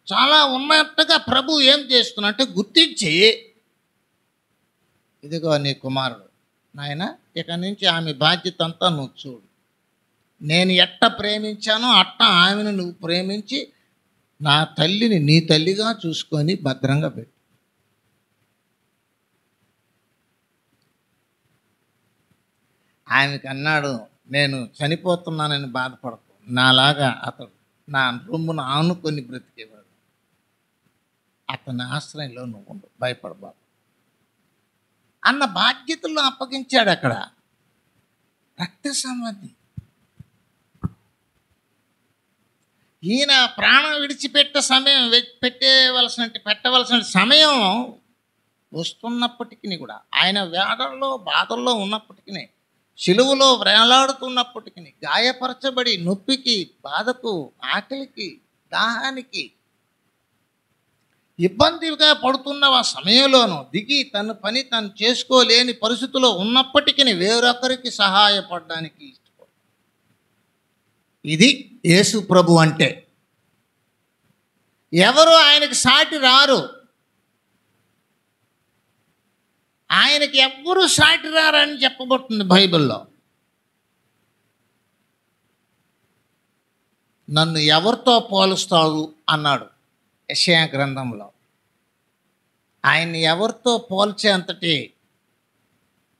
చాలా ఉన్నట్టుగా ప్రభు ఏం చేస్తున్నట్టే గుర్తించి, ఇదిగో నీ కుమారుడు నాయన, ఇక నుంచి ఆమె బాధ్యత అంతా నువ్వు చూడు. నేను ఎట్ట ప్రేమించానో అట్ట ఆమెను నువ్వు ప్రేమించి నా తల్లిని నీ తల్లిగా చూసుకొని భద్రంగా పెట్టు. ఆమెకు అన్నాడు, నేను చనిపోతున్నానని బాధపడకు, నాలాగా అతడు నా రొమ్మును ఆనుకొని బ్రతికేవాడు. అతని ఆశ్రయంలో నువ్వు ఉండు, భయపడబాకు అన్న బాధ్యతలను అప్పగించాడు. అక్కడ రక్త సంబంధి ఈయన ప్రాణం విడిచిపెట్టే సమయం పెట్టవలసిన సమయం వస్తున్నప్పటికీ కూడా, ఆయన వేదనలో బాధల్లో ఉన్నప్పటికీ, సిలువలో వేలాడుతున్నప్పటికీ, గాయపరచబడి నొప్పికి, బాధకు, ఆకలికి, దాహానికి ఇబ్బందిగా పడుతున్న ఆ సమయంలోనూ దిగి తన పని తను చేసుకోలేని పరిస్థితిలో ఉన్నప్పటికీ వేరొకరికి సహాయపడడానికి ఇష్టపడు. ఇది యేసు ప్రభు అంటే. ఎవరు ఆయనకి సాటి రారు, ఆయనకి ఎవ్వరూ సాటి రారని చెప్పబడుతుంది బైబిల్లో. నన్ను ఎవరితో పోలుస్తాడు అన్నాడు యెషయా గ్రంథంలో. ఆయన్ని ఎవరితో పోల్చే అంతటి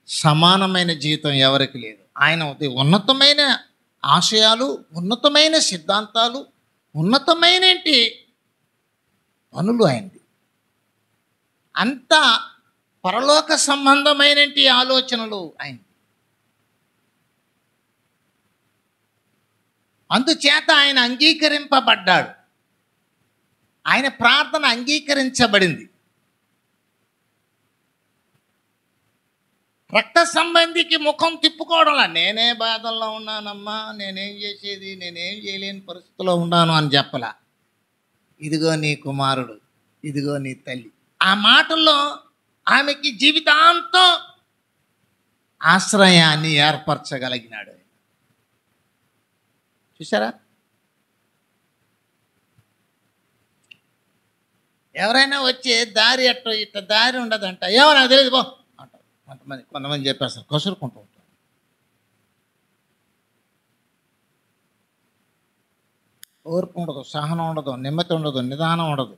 సమానమైన జీవితం ఎవరికి లేదు. ఆయన ఉన్నతమైన ఆశయాలు, ఉన్నతమైన సిద్ధాంతాలు, ఉన్నతమైన పనులు ఆయనది. అంత పరలోక సంబంధమైన ఆలోచనలు ఆయన. అందుచేత ఆయన అంగీకరింపబడ్డాడు, ఆయన ప్రార్థన అంగీకరించబడింది. రక్త సంబంధికి ముఖం తిప్పుకోవడంలా, నేనే బాధల్లో ఉన్నానమ్మా, నేనేం చేసేది, నేనేం చేయలేని పరిస్థితిలో ఉన్నాను అని చెప్పలా. ఇదిగో నీ కుమారుడు, ఇదిగో నీ తల్లి. ఆ మాటల్లో ఆమెకి జీవితాంతం ఆశ్రయాన్ని ఏర్పరచగలిగినాడు. చూసారా? ఎవరైనా వచ్చే దారి ఇట్ట దారి ఉండదంట, ఏమో నాకు తెలియదు పో అంటారు. కొంతమంది చెప్పేస్తారు, కసురుకుంటూ ఉంటారు. ఓర్పు ఉండదు, సహనం ఉండదు, నెమ్మది ఉండదు, నిదానం ఉండదు.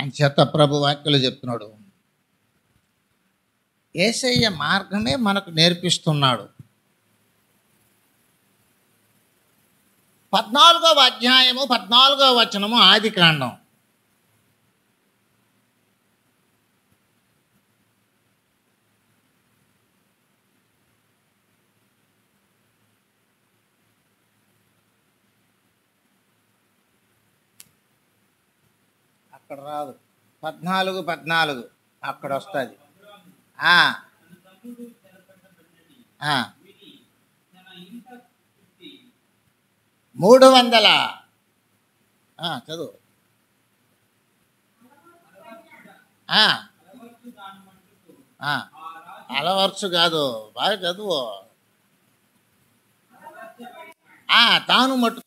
అని చేత ప్రభు వాక్యలు చెప్తున్నాడు. యేసయ్య మార్గమే మనకు నేర్పిస్తున్నాడు. 14వ అధ్యాయము 14వ వచనము ఆదికాండం. అక్కడ రాదు, 14 అక్కడ వస్తుంది. 300 చదువు. అలవర్చు కాదు, బాగా చదువు. తాను మట్టు.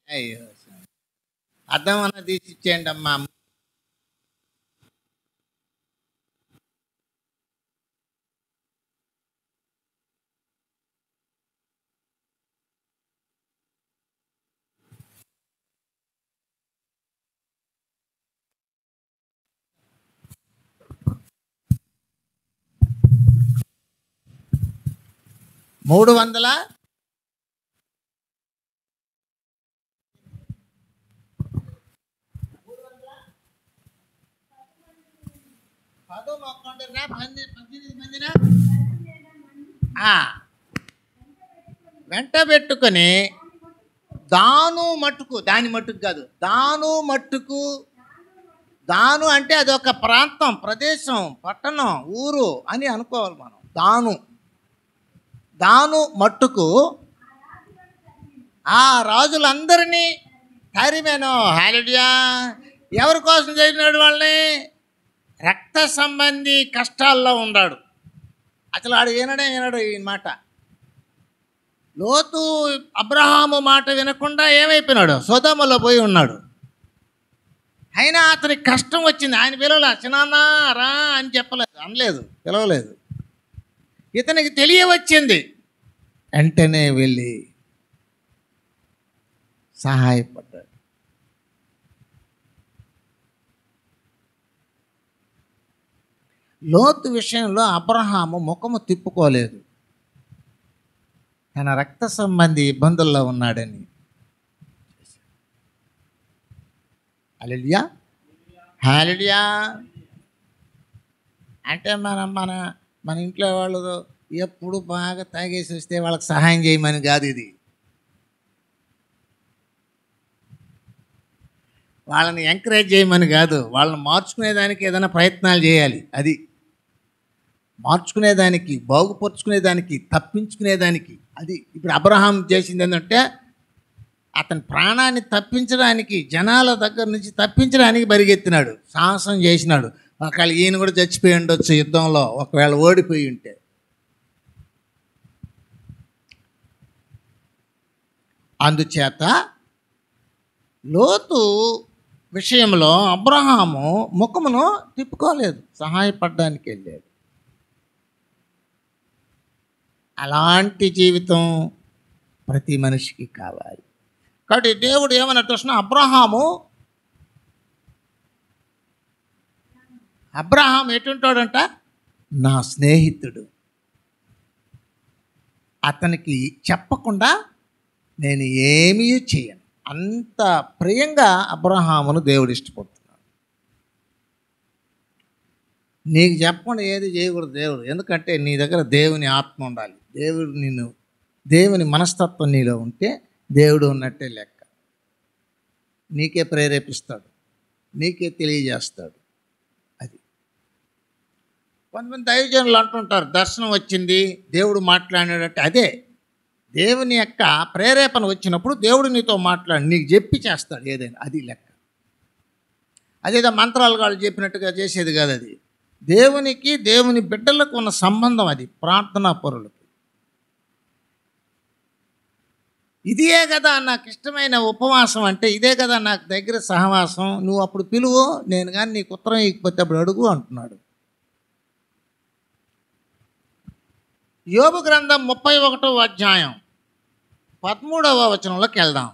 అయ్యో, అర్థం అన్న తీసి ఇచ్చేయండి అమ్మా. మూడు వందల వెంట పెట్టుకొని దాని మట్టుకు కాదు, దాను అంటే అదొక ప్రాంతం, ప్రదేశం, పట్టణం, ఊరు అని అనుకోవాలి మనం. దాను మట్టుకు ఆ రాజులందరినీ తరిమేను. హల్లెలూయా. ఎవరి కోసం జరిగినాడు? వాళ్ళని రక్త సంబంధి కష్టాల్లో ఉన్నాడు. అసలు ఆడు వినడు ఈ మాట. లోతు అబ్రహాము మాట వినకుండా ఏమైపోయినాడు? సొదొమలో పోయి ఉన్నాడు. అయినా అతనికి కష్టం వచ్చింది. ఆయన పిలవలే, చిన్నాన్న రా అని అనలేదు, పిలవలేదు. ఇతనికి తెలియవచ్చింది, వెంటనే వెళ్ళి సహాయపడ్డాడు. లోతు విషయంలో అబ్రహాము ముఖము తిప్పుకోలేదు. తన రక్త సంబంధి ఇబ్బందుల్లో ఉన్నాడని. హల్లెలూయా, హల్లెలూయా. అంటే మన మన మన ఇంట్లో వాళ్ళు ఎప్పుడు బాగా తాగేసి వస్తే వాళ్ళకి సహాయం చేయమని కాదు ఇది. వాళ్ళని ఎంకరేజ్ చేయమని కాదు, వాళ్ళని మార్చుకునేదానికి ఏదైనా ప్రయత్నాలు చేయాలి. అది మార్చుకునేదానికి, బాగుపరుచుకునేదానికి, తప్పించుకునేదానికి. అది ఇప్పుడు అబ్రహాం చేసింది ఏంటంటే అతని ప్రాణాన్ని తప్పించడానికి, జనాల దగ్గర నుంచి తప్పించడానికి పరిగెత్తినాడు, సాహసం చేసినాడు. ఒకవేళ ఈయన కూడా చచ్చిపోయి ఉండొచ్చు యుద్ధంలో, ఒకవేళ ఓడిపోయి ఉంటే. అందుచేత లోతు విషయంలో అబ్రహాము ముఖమును తిప్పుకోలేదు, సహాయపడడానికి వెళ్ళాడు. అలాంటి జీవితం ప్రతి మనిషికి కావాలి. కాబట్టి దేవుడు ఏమన్నట్టు చూసిన, అబ్రహాం ఎటుంటాడంట, నా స్నేహితుడు. అతనికి చెప్పకుండా నేను ఏమీ చేయను. అంత ప్రియంగా అబ్రహామును దేవుడు ఇష్టపడుతున్నాడు. నీకు చెప్పకుండా ఏది చేయకూడదు దేవుడు. ఎందుకంటే నీ దగ్గర దేవుని ఆత్మ ఉండాలి. దేవుని మనస్తత్వం నీలో ఉంటే దేవుడు ఉన్నట్టే లెక్క. నీకే ప్రేరేపిస్తాడు, నీకే తెలియజేస్తాడు. అది కొంతమంది దైవజనులు అంటుంటారు, దర్శనం వచ్చింది, దేవుడు మాట్లాడాడంటే అదే దేవుని యొక్క ప్రేరేపణ వచ్చినప్పుడు దేవుడు నీతో మాట్లాడి నీకు చెప్పి చేస్తాడు ఏదైనా. అది లెక్క. అదేదో మంత్రాలు వాళ్ళు చెప్పినట్టుగా చేసేది కాదు. అది దేవునికి, దేవుని బిడ్డలకు ఉన్న సంబంధం. అది ప్రార్థనా పరులకు. ఇదే కదా నాకు ఇష్టమైన ఉపవాసం అంటే, ఇదే కదా నాకు దగ్గర సహవాసం. నువ్వు అప్పుడు పిలువు, నేను కానీ నీకు ఉత్తరం ఇకపోతే అప్పుడు అడుగు అంటున్నాడు. యోబు గ్రంథం 31వ అధ్యాయం 13వ వచనంలోకి వెళ్దాం.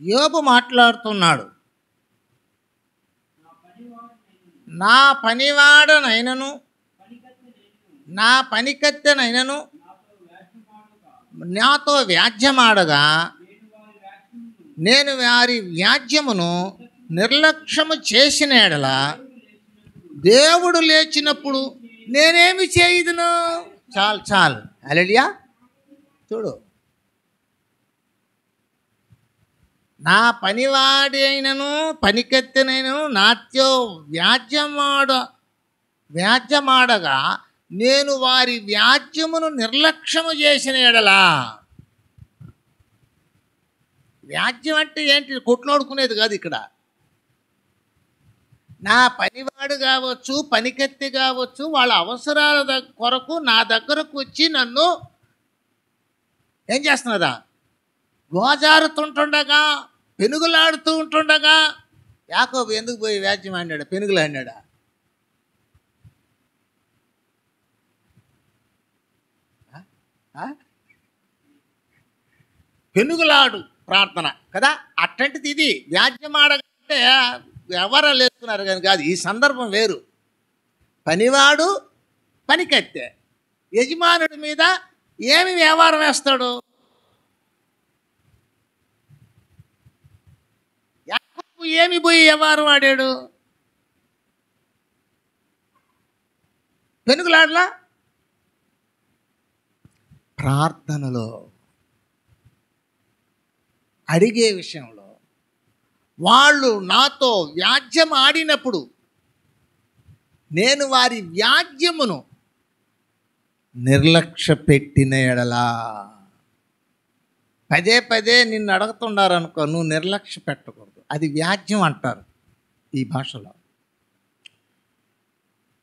యోబు మాట్లాడుతున్నాడు, నా పనివాడనైనను నా పనికత్తెనైనను నాతో వ్యాజ్యమాడగా నేను వారి వ్యాజ్యమును నిర్లక్ష్యము చేసిన ఎడల దేవుడు లేచినప్పుడు నేనేమి చేయుదును. చాలు హల్లెలూయా. చూడు, నా పనివాడి అయినను పనికెత్తెనైనను నాతో వ్యాజ్యమాడగా నేను వారి వ్యాజ్యమును నిర్లక్ష్యము చేసిన ఎడలా. వ్యాజ్యం అంటే ఏంటి? కొట్లాడుకునేది కాదు ఇక్కడ. నా పనివాడు కావచ్చు, పనికెత్తి కావచ్చు, వాళ్ళ అవసరాల కొరకు నా దగ్గరకు వచ్చి నన్ను ఏం చేస్తున్నారా, గోజారుతుంటుండగా, పెనుగులాడుతూ ఉంటుండగా. యాకోబు ఎందుకు పోయి వ్యాజ్యం ఆడినాడా, పెనుగులాడినాడా? పెనుగులాడు ప్రార్థన కదా, అట్లాంటిది ఇది. వ్యాజ్యమాడగంటే వ్యవహారాలు వేస్తున్నారు కానీ కాదు. ఈ సందర్భం వేరు. పనివాడు పనికత్తె యజమానుడి మీద ఏమి వ్యవహారం వేస్తాడు? యాకోబు ఏమి పోయి వ్యవహారం ఆడాడు? పెనుగులాడలా. ప్రార్థనలో అడిగే విషయంలో వాళ్ళు నాతో వ్యాజ్యం ఆడినప్పుడు నేను వారి వ్యాజ్యమును నిర్లక్ష్య పెట్టిన ఎడలా. పదే పదే నిన్ను అడుగుతున్నారనుకో, నువ్వు నిర్లక్ష్య పెట్టకూడదు. అది వ్యాజ్యం అంటారు ఈ భాషలో.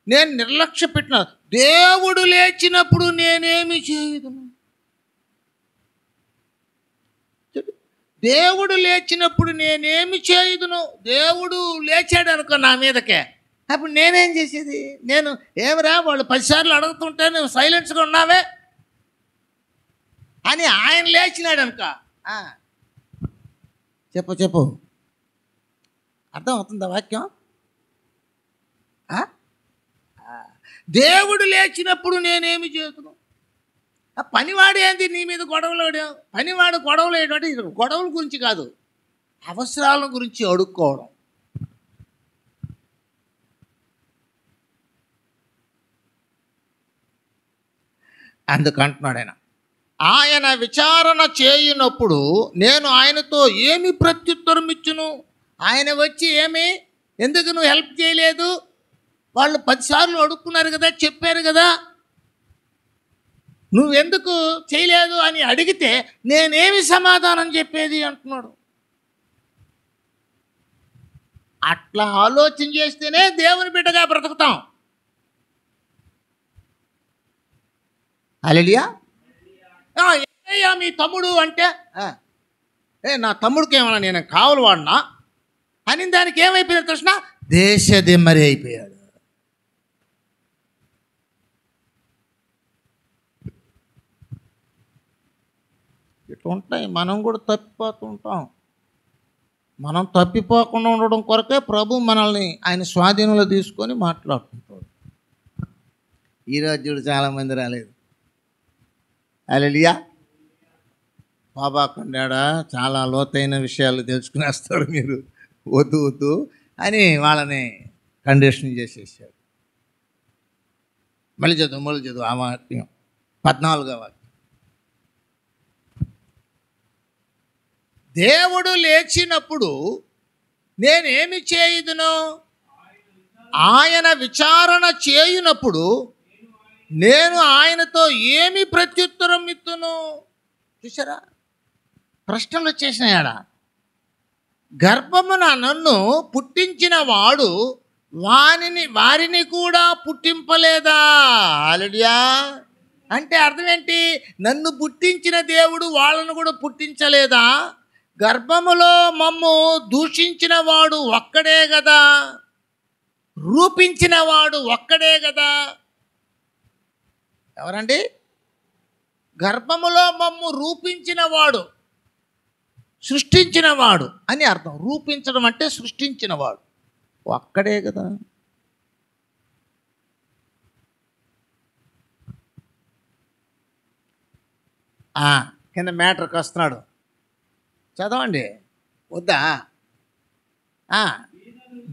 నేను నిర్లక్ష్య పెట్టిన, దేవుడు లేచినప్పుడు నేనేమి చేయదును. దేవుడు లేచినప్పుడు నేనేమి చేయదును. దేవుడు లేచాడు అనుకో నా మీదకే, అప్పుడు నేనేం చేసేది? నేను ఏమిరా వాళ్ళు 10 సార్లు అడుగుతుంటే నువ్వు సైలెన్స్గా ఉన్నావే అని ఆయన లేచినాడు అనుకో, చెప్పు చెప్పు, అర్థం అవుతుందా వాక్యం? ఆ? దేవుడు లేచినప్పుడు నేనేమి చేతును? ఆ పనివాడు ఏంది నీ మీద గొడవలు? పనివాడు గొడవలు ఏంటంటే ఇది గొడవల గురించి కాదు, అవసరాల గురించి అడుక్కోవడం. అందుకంటున్నాడు ఆయన, ఆయన విచారణ చేయునప్పుడు నేను ఆయనతో ఏమి ప్రత్యుత్తరం ఇచ్చును? ఆయన వచ్చి ఎందుకు నువ్వు హెల్ప్ చేయలేదు? వాళ్ళు 10 సార్లు అడుక్కున్నారు కదా, చెప్పారు కదా, నువ్వెందుకు చేయలేదు అని అడిగితే నేనేమి సమాధానం చెప్పేది అంటున్నాడు. అట్లా ఆలోచన చేస్తేనే దేవుని బిడ్డగా బ్రతుకుతాం. హల్లెలూయా. ఏయ్యా మీ తమ్ముడు అంటే, నా తమ్ముడికి ఏమన్నా నేను కావాలి వాడినా అని దానికి ఏమైపోయింది కృష్ణ? దేశదిమ్మరి అయిపోయాడు. ఇట్లా ఉంటాయి. మనం కూడా తప్పిపోతుంటాం. మనం తప్పిపోకుండా ఉండడం కొరకే ప్రభు మనల్ని ఆయన స్వాధీనంలో తీసుకొని మాట్లాడుతుంటాడు. ఈరోజు చూడు చాలామంది రాలేదు. హల్లెలూయా. బాబాకుండా చాలా లోతైన విషయాలు తెలుసుకునేస్తాడు. మీరు వద్దు వద్దు అని వాళ్ళని కండిషన్ చేసేసాడు. మళ్ళీ చదువు ఆ వాక్యం 14వ వాక్యం. దేవుడు లేచినప్పుడు నేనేమి చేయుదును? ఆయన విచారణ చేయునప్పుడు నేను ఆయనతో ఏమి ప్రత్యుత్తరం ఇత్తును? చూసారా, ప్రశ్నలు వచ్చేసినాయాడ. గర్భమున నన్ను పుట్టించిన వాడు వారిని కూడా పుట్టింపలేదా? హల్లెలూయా. అంటే అర్థం ఏంటి? నన్ను పుట్టించిన దేవుడు వాళ్ళను కూడా పుట్టించలేదా? గర్భములో మమ్ము దూషించిన వాడు ఒక్కడే కదా, రూపించిన వాడు ఒక్కడే కదా. ఎవరండి? గర్భములో మమ్ము రూపించిన వాడు, సృష్టించిన వాడు అని అర్థం. రూపించడం అంటే సృష్టించిన వాడు ఒక్కడే కదా. కింద మ్యాటర్కి వస్తున్నాడు, చదవండి. వద్దా?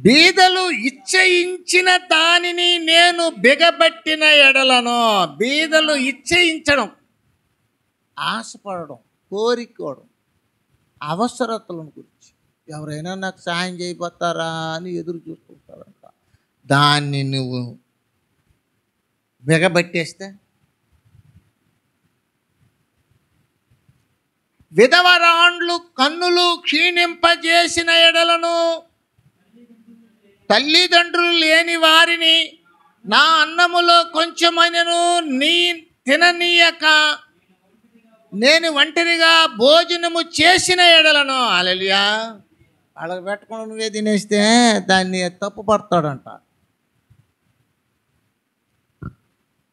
బీదలు ఇచ్చయించిన దానిని నేను బిగబట్టిన ఎడలను. బీదలు ఇచ్చయించడం, ఆశపడడం, కోరికోవడం, అవసరతలను గురించి ఎవరైనా నాకు సహాయం చేయబోతారా అని ఎదురు చూస్తుంటారంట. దాన్ని నువ్వు బిగబట్టేస్తే, విధవరాండ్లు కన్నులు క్షీణింపజేసిన ఎడలను, తల్లిదండ్రులు లేని వారిని నా అన్నములో కొంచెమైనను నీ తిననీయక నేను ఒంటరిగా భోజనము చేసిన ఎడలను. హల్లెలూయా. వాళ్ళకి పెట్టకుండా నువ్వే తినేస్తే దాన్ని తప్పు పడతాడంట.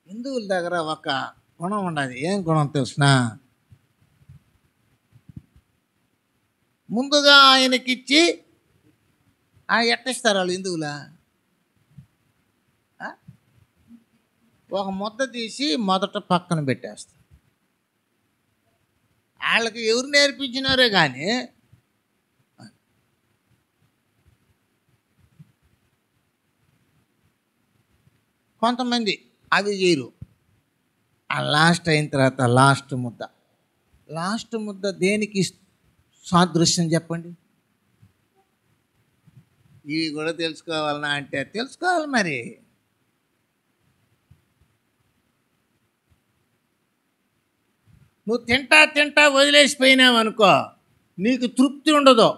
హిందువుల దగ్గర ఒక గుణం ఉండదు. ఏం గుణం తెలిసిన? ముందుగా ఆయనకిచ్చి ఎట్టిస్తారు వాళ్ళు హిందువులా? ఒక ముద్ద తీసి మొదట పక్కన పెట్టేస్తారు. వాళ్ళకి ఎవరు నేర్పించినారే కానీ కొంతమంది అవి చేయరు. ఆ లాస్ట్ అయిన తర్వాత లాస్ట్ ముద్ద దేనికి సాదృశ్యం చెప్పండి? ఇవి కూడా తెలుసుకోవాలన్నా అంటే తెలుసుకోవాలి మరి. నువ్వు తింటా వదిలేసిపోయినావు అనుకో, నీకు తృప్తి ఉండదు.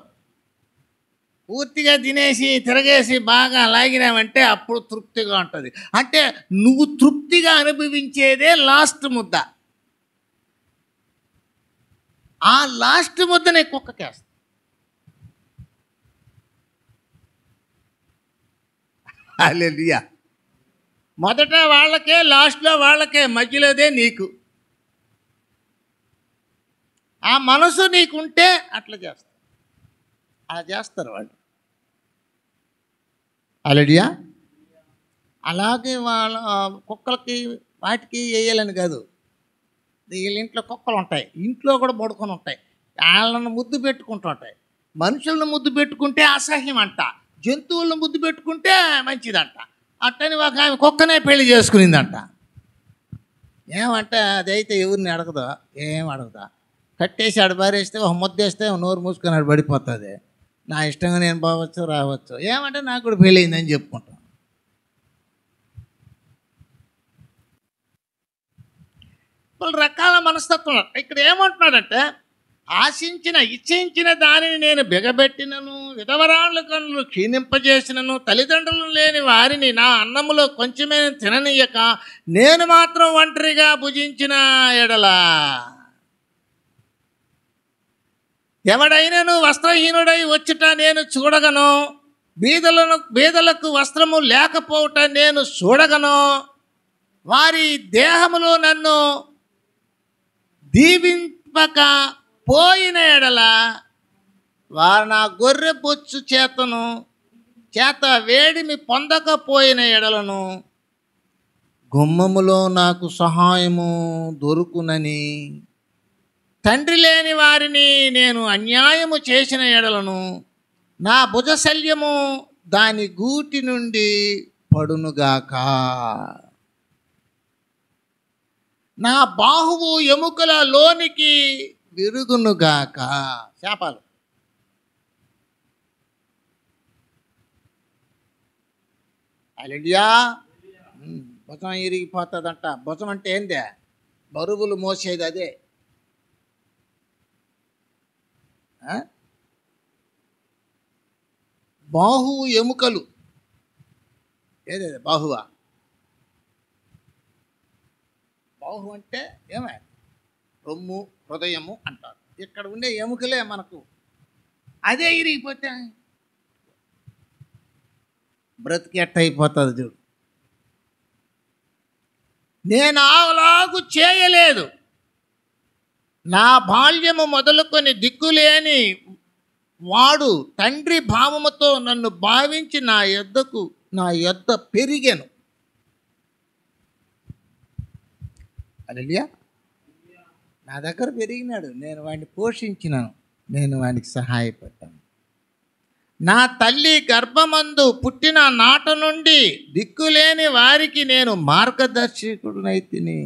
పూర్తిగా తినేసి తిరగేసి బాగా లాగినావంటే అప్పుడు తృప్తిగా ఉంటుంది. అంటే నువ్వు తృప్తిగా అనుభవించేదే లాస్ట్ ముద్ద. ఆ లాస్ట్ ముద్దనే కుక్కకేస్తా. హల్లెలూయా. మొదట వాళ్ళకే, లాస్ట్లో వాళ్ళకే, మధ్యలోదే నీకు. ఆ మనసు నీకుంటే అట్లా చేస్తా. అలా చేస్తారు వాళ్ళు. అలడియా అలాగే వాళ్ళ కుక్కలకి వాటికి వేయాలని కాదు. వీళ్ళ ఇంట్లో కుక్కలు ఉంటాయి, ఇంట్లో కూడా పడుకొని ఉంటాయి, వాళ్ళని ముద్దు పెట్టుకుంటుంటాయి. మనుషులను ముద్దు పెట్టుకుంటే అసహ్యం అంట, జంతువులను ముద్దు పెట్టుకుంటే మంచిదంట. అట్టని ఒక ఆమె కుక్కనే పెళ్లి చేసుకునిందంట. ఏమంటే అదైతే ఎవరిని అడగదా, ఏం అడగదా, కట్టేసి ఆడ బారేస్తే ఒక ముద్దేస్తే నోరు మూసుకొని ఆడు పడిపోతుంది. నా ఇష్టంగా నేను పోవచ్చు రావచ్చు, ఏమంటే నాకు కూడా పెళ్ళి అయిందని చెప్పుకుంటాను. పలు రకాల మనస్తత్వం. ఇక్కడ ఏమంటున్నాడంటే, ఆశించిన ఇచ్చించిన దానిని నేను బిగబెట్టినను, విధవరాళ్ళ కన్నులు క్షీణింపజేసినను, తల్లిదండ్రులు లేని వారిని నా అన్నములో కొంచెమే తిననీయక నేను మాత్రం ఒంటరిగా భుజించిన ఎడలా, ఎవడైనను వస్త్రహీనుడై వచ్చుట నేను చూడగను, బీదలకు వస్త్రము లేకపోవట నేను చూడగను, వారి దేహములో నన్ను దీవింపక పోయిన ఎడల, వారు నా గొర్రె బొచ్చు చేత వేడిమి పొందకపోయిన ఎడలను గుమ్మములో నాకు సహాయము దొరుకునని, తండ్రి లేని వారిని నేను అన్యాయము చేసిన ఎడలను నా భుజశల్యము దాని గూటి నుండి పడునుగాక, నా బాహువు ఎముకల లోనికి విరుగునుగాక. శాపాలు. అలెలుయా. భుజం ఇరిగిపోతుందంట. భుజం అంటే ఏందే? బరువులు మోసేది అదే. బాహువు ఎముకలు ఏదే? బాహువా? బాహు అంటే ఏమే? రొమ్ము, హృదయము అంటారు. ఇక్కడ ఉండే ఎముకలే మనకు. అదే ఇరిగిపోతే బ్రతికి ఎట్ట అయిపోతుంది చూడు. నేను అలాగు చేయలేదు, నా బాల్యము మొదలుకొని దిక్కులేని వాడు తండ్రి భావముతో నన్ను భావించి నా యొద్ద పెరిగాను. హల్లెలూయా. నా దగ్గర పెరిగినాడు, నేను వాడిని పోషించినాను, నేను వానికి సహాయపడ్డాను. నా తల్లి గర్భమందు పుట్టిన నాట నుండి దిక్కులేని వారికి నేను మార్గదర్శకుడునైతిని.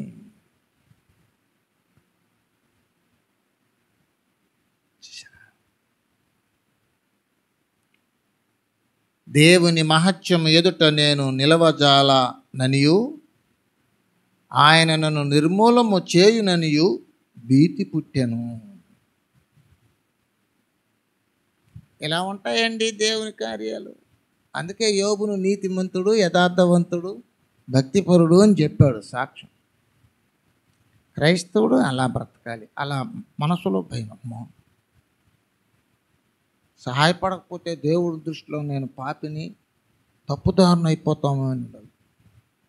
దేవుని మహత్యం ఎదుట నేను నిలవజాలననియు, ఆయన నన్ను నిర్మూలము చేయుననియు భీతి పుట్టెను. ఇలా ఉంటాయండి దేవుని కార్యాలు. అందుకే యోబును నీతిమంతుడు, యథార్థవంతుడు, భక్తిపరుడు అని చెప్పాడు సాక్ష్యం. క్రైస్తవుడు అలా బ్రతకాలి. అలా మనసులో భయం, అమ్మో సహాయపడకపోతే దేవుడి దృష్టిలో నేను పాపిని, తప్పుదారుని అయిపోతాము అని.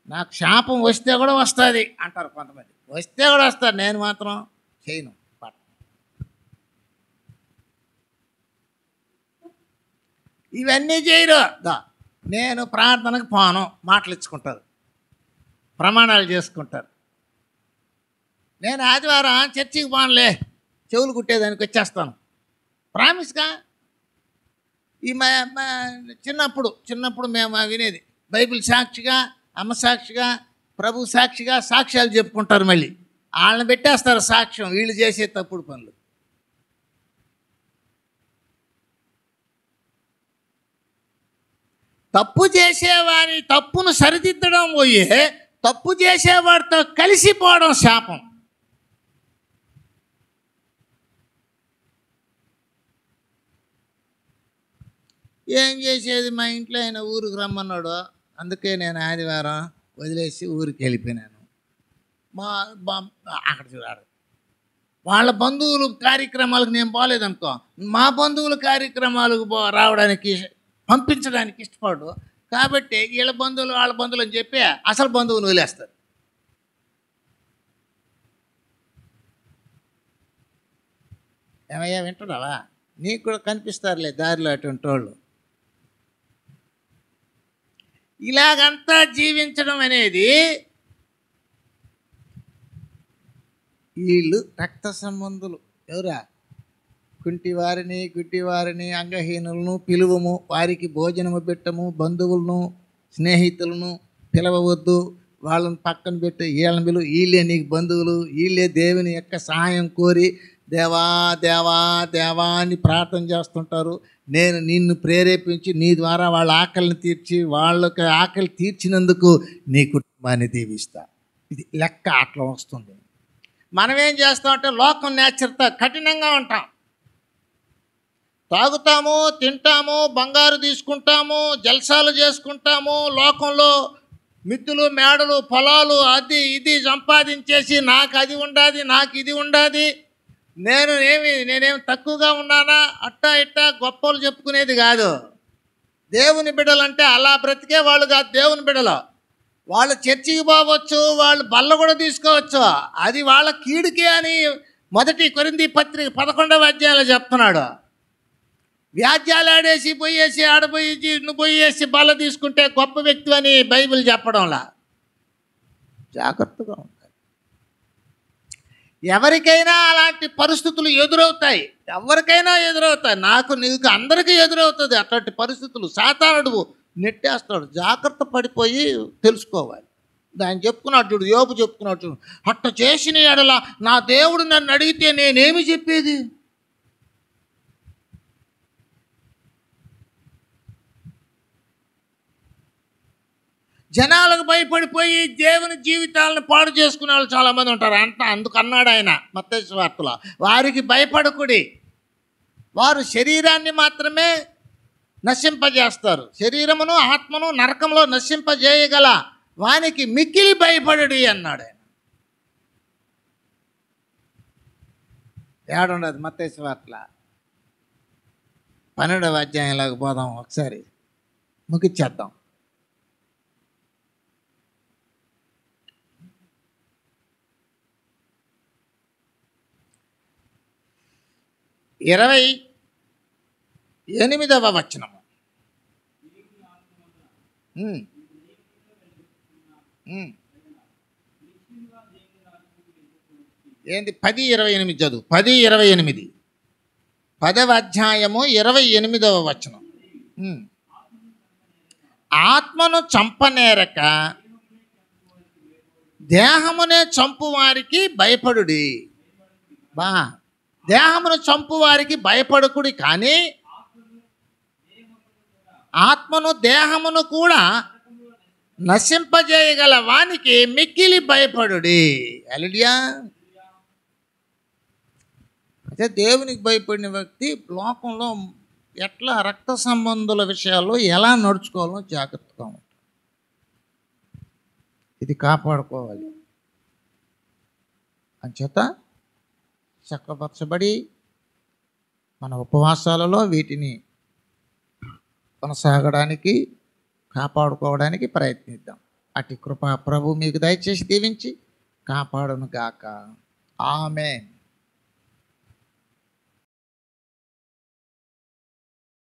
నాకు శాపం వస్తే కూడా వస్తుంది అంటారు కొంతమంది. వస్తే కూడా వస్తారు, నేను మాత్రం చేయను. ఇవన్నీ చేయరు. నేను ప్రార్థనకు పోను, మాటలు ఇచ్చుకుంటారు, ప్రమాణాలు చేసుకుంటారు. నేను ఆదివారం చర్చికి పోనులే, చెవులు కుట్టేదానికి వచ్చేస్తాను, ప్రామిస్గా. ఈ చిన్నప్పుడు మేము వినేది బైబిల్ సాక్షిగా, అమ్మ సాక్షిగా, ప్రభు సాక్షిగా సాక్ష్యాలు చెప్పుకుంటారు. మళ్ళీ వాళ్ళని పెట్టేస్తారు సాక్ష్యం, వీళ్ళు చేసే తప్పుడు పనులు. తప్పు చేసేవారి తప్పును సరిదిద్దడం పోయే తప్పు చేసేవాడితో కలిసిపోవడం శాపం. ఏం చేసేది, మా ఇంట్లో ఆయన ఊరికి రమ్మన్నాడు, అందుకే నేను ఆదివారం వదిలేసి ఊరికి వెళ్ళిపోయినాను. అక్కడ చూడాడు, వాళ్ళ బంధువులు కార్యక్రమాలకు నేను పోలేదనుకో, మా బంధువుల కార్యక్రమాలకు రావడానికి పంపించడానికి ఇష్టపడు. కాబట్టి వీళ్ళ బంధువులు వాళ్ళ బంధువులు అని చెప్పి అసలు బంధువులు వదిలేస్తారు. ఏమయ్యా వింటున్నావా? నీకు కూడా కనిపిస్తారులే దారిలో అటువంటి వాళ్ళు. ఇలాగంతా జీవించడం అనేది వీళ్ళు రక్త సంబంధులు. ఎవరా? కుంటివారిని, గుడ్డివారిని, అంగహీనులను పిలువము, వారికి భోజనము పెట్టము, బంధువులను స్నేహితులను పిలవవద్దు, వాళ్ళని పక్కన పెట్టి వీళ్ళని పిలువు, వీళ్ళే నీకు బంధువులు, వీళ్ళే దేవుని యొక్క సహాయం కోరి దేవా దేవా దేవా అని ప్రార్థన చేస్తుంటారు. నేను నిన్ను ప్రేరేపించి నీ ద్వారా వాళ్ళ ఆకలిని తీర్చి వాళ్ళకి ఆకలి తీర్చినందుకు నీ కుటుంబాన్ని దీవిస్తా. ఇది లెక్క అట్లా వస్తుంది. మనం ఏం చేస్తామంటే లోకం నేచర్తో కఠినంగా ఉంటాం. తాగుతాము, తింటాము, బంగారు తీసుకుంటాము, జల్సాలు చేసుకుంటాము, లోకంలో మిద్దులు మేడలు పొలాలు అది ఇది సంపాదించేసి నాకు అది ఉండాది, నాకు ఇది ఉండాది, నేనేమి తక్కువగా ఉన్నానా అట్టా ఇట్టా గొప్పలు చెప్పుకునేది కాదు. దేవుని బిడ్డలంటే అలా బ్రతికే వాళ్ళు కాదు. దేవుని బిడ్డలు వాళ్ళు చర్చికి పోవచ్చు, వాళ్ళు బల్ల కూడా తీసుకోవచ్చు, అది వాళ్ళ కీడుకే అని 1 కొరింథీ పత్రిక 11వ అధ్యాయంలో చెప్తున్నాడు. వ్యాజ్యాలు ఆడేసి పోయేసి ఆడపోయేసి నువ్వు పోయేసి బల్ల తీసుకుంటే గొప్ప వ్యక్తి అని బైబిల్ చెప్పడంలా. జాగ్రత్తగా ఉంటాయి. ఎవరికైనా అలాంటి పరిస్థితులు ఎదురవుతాయి, ఎవరికైనా ఎదురవుతాయి. నాకు నీకు అందరికీ ఎదురవుతుంది అట్లాంటి పరిస్థితులు. సాతానుడు నెట్టేస్తాడు. జాగ్రత్త పడిపోయి తెలుసుకోవాలి. దాన్ని చెప్పుకున్నాడు చూడు, యోబు చెప్పుకున్నాడు చూడు, అట్ట చేసిన ఎడల నా దేవుడు నన్ను అడిగితే నేనేమి చెప్పేది? జనాలకు భయపడిపోయి దేవుని జీవితాలను పాడు చేసుకునే వాళ్ళు చాలామంది ఉంటారు. అందుకు అన్నాడు ఆయన మత్తయి సువార్తలో, వారికి భయపడకుడి, వారు శరీరాన్ని మాత్రమే నశింపజేస్తారు, శరీరమును ఆత్మను నరకంలో నశింపజేయగల వానికి మిక్కిలి భయపడుడి అన్నాడు ఆయన. ఏడుండదు మత్తయి సువార్తలో 12వ అధ్యాయంలోకి పోదాం, ఒకసారి ముగిచ్చేద్దాం. 28వ వచనము. ఏంటి? 10:28 చదువు. 10:28 10వ అధ్యాయము 28వ వచనం. ఆత్మను చంపనేరక దేహమునే చంపు వారికి భయపడుడి. బా, దేహమును చంపు వారికి భయపడకుడి, కానీ ఆత్మను దేహమును కూడా నశింపజేయగల వానికి మిక్కిలి భయపడుడి. హల్లెలూయా. అయితే దేవునికి భయపడిన వ్యక్తి లోకంలో ఎట్లా రక్త సంబంధుల విషయాల్లో ఎలా నడుచుకోవాలో జాగ్రత్తగా ఉంటాడు. ఇది కాపాడుకోవాలి. అంచేత చక్కపరచబడి మన ఉపవాసాలలో వీటిని కొనసాగడానికి కాపాడుకోవడానికి ప్రయత్నిద్దాం. అటు కృప ప్రభు మీకు దయచేసి దీవించి కాపాడును గాక. ఆమేన్.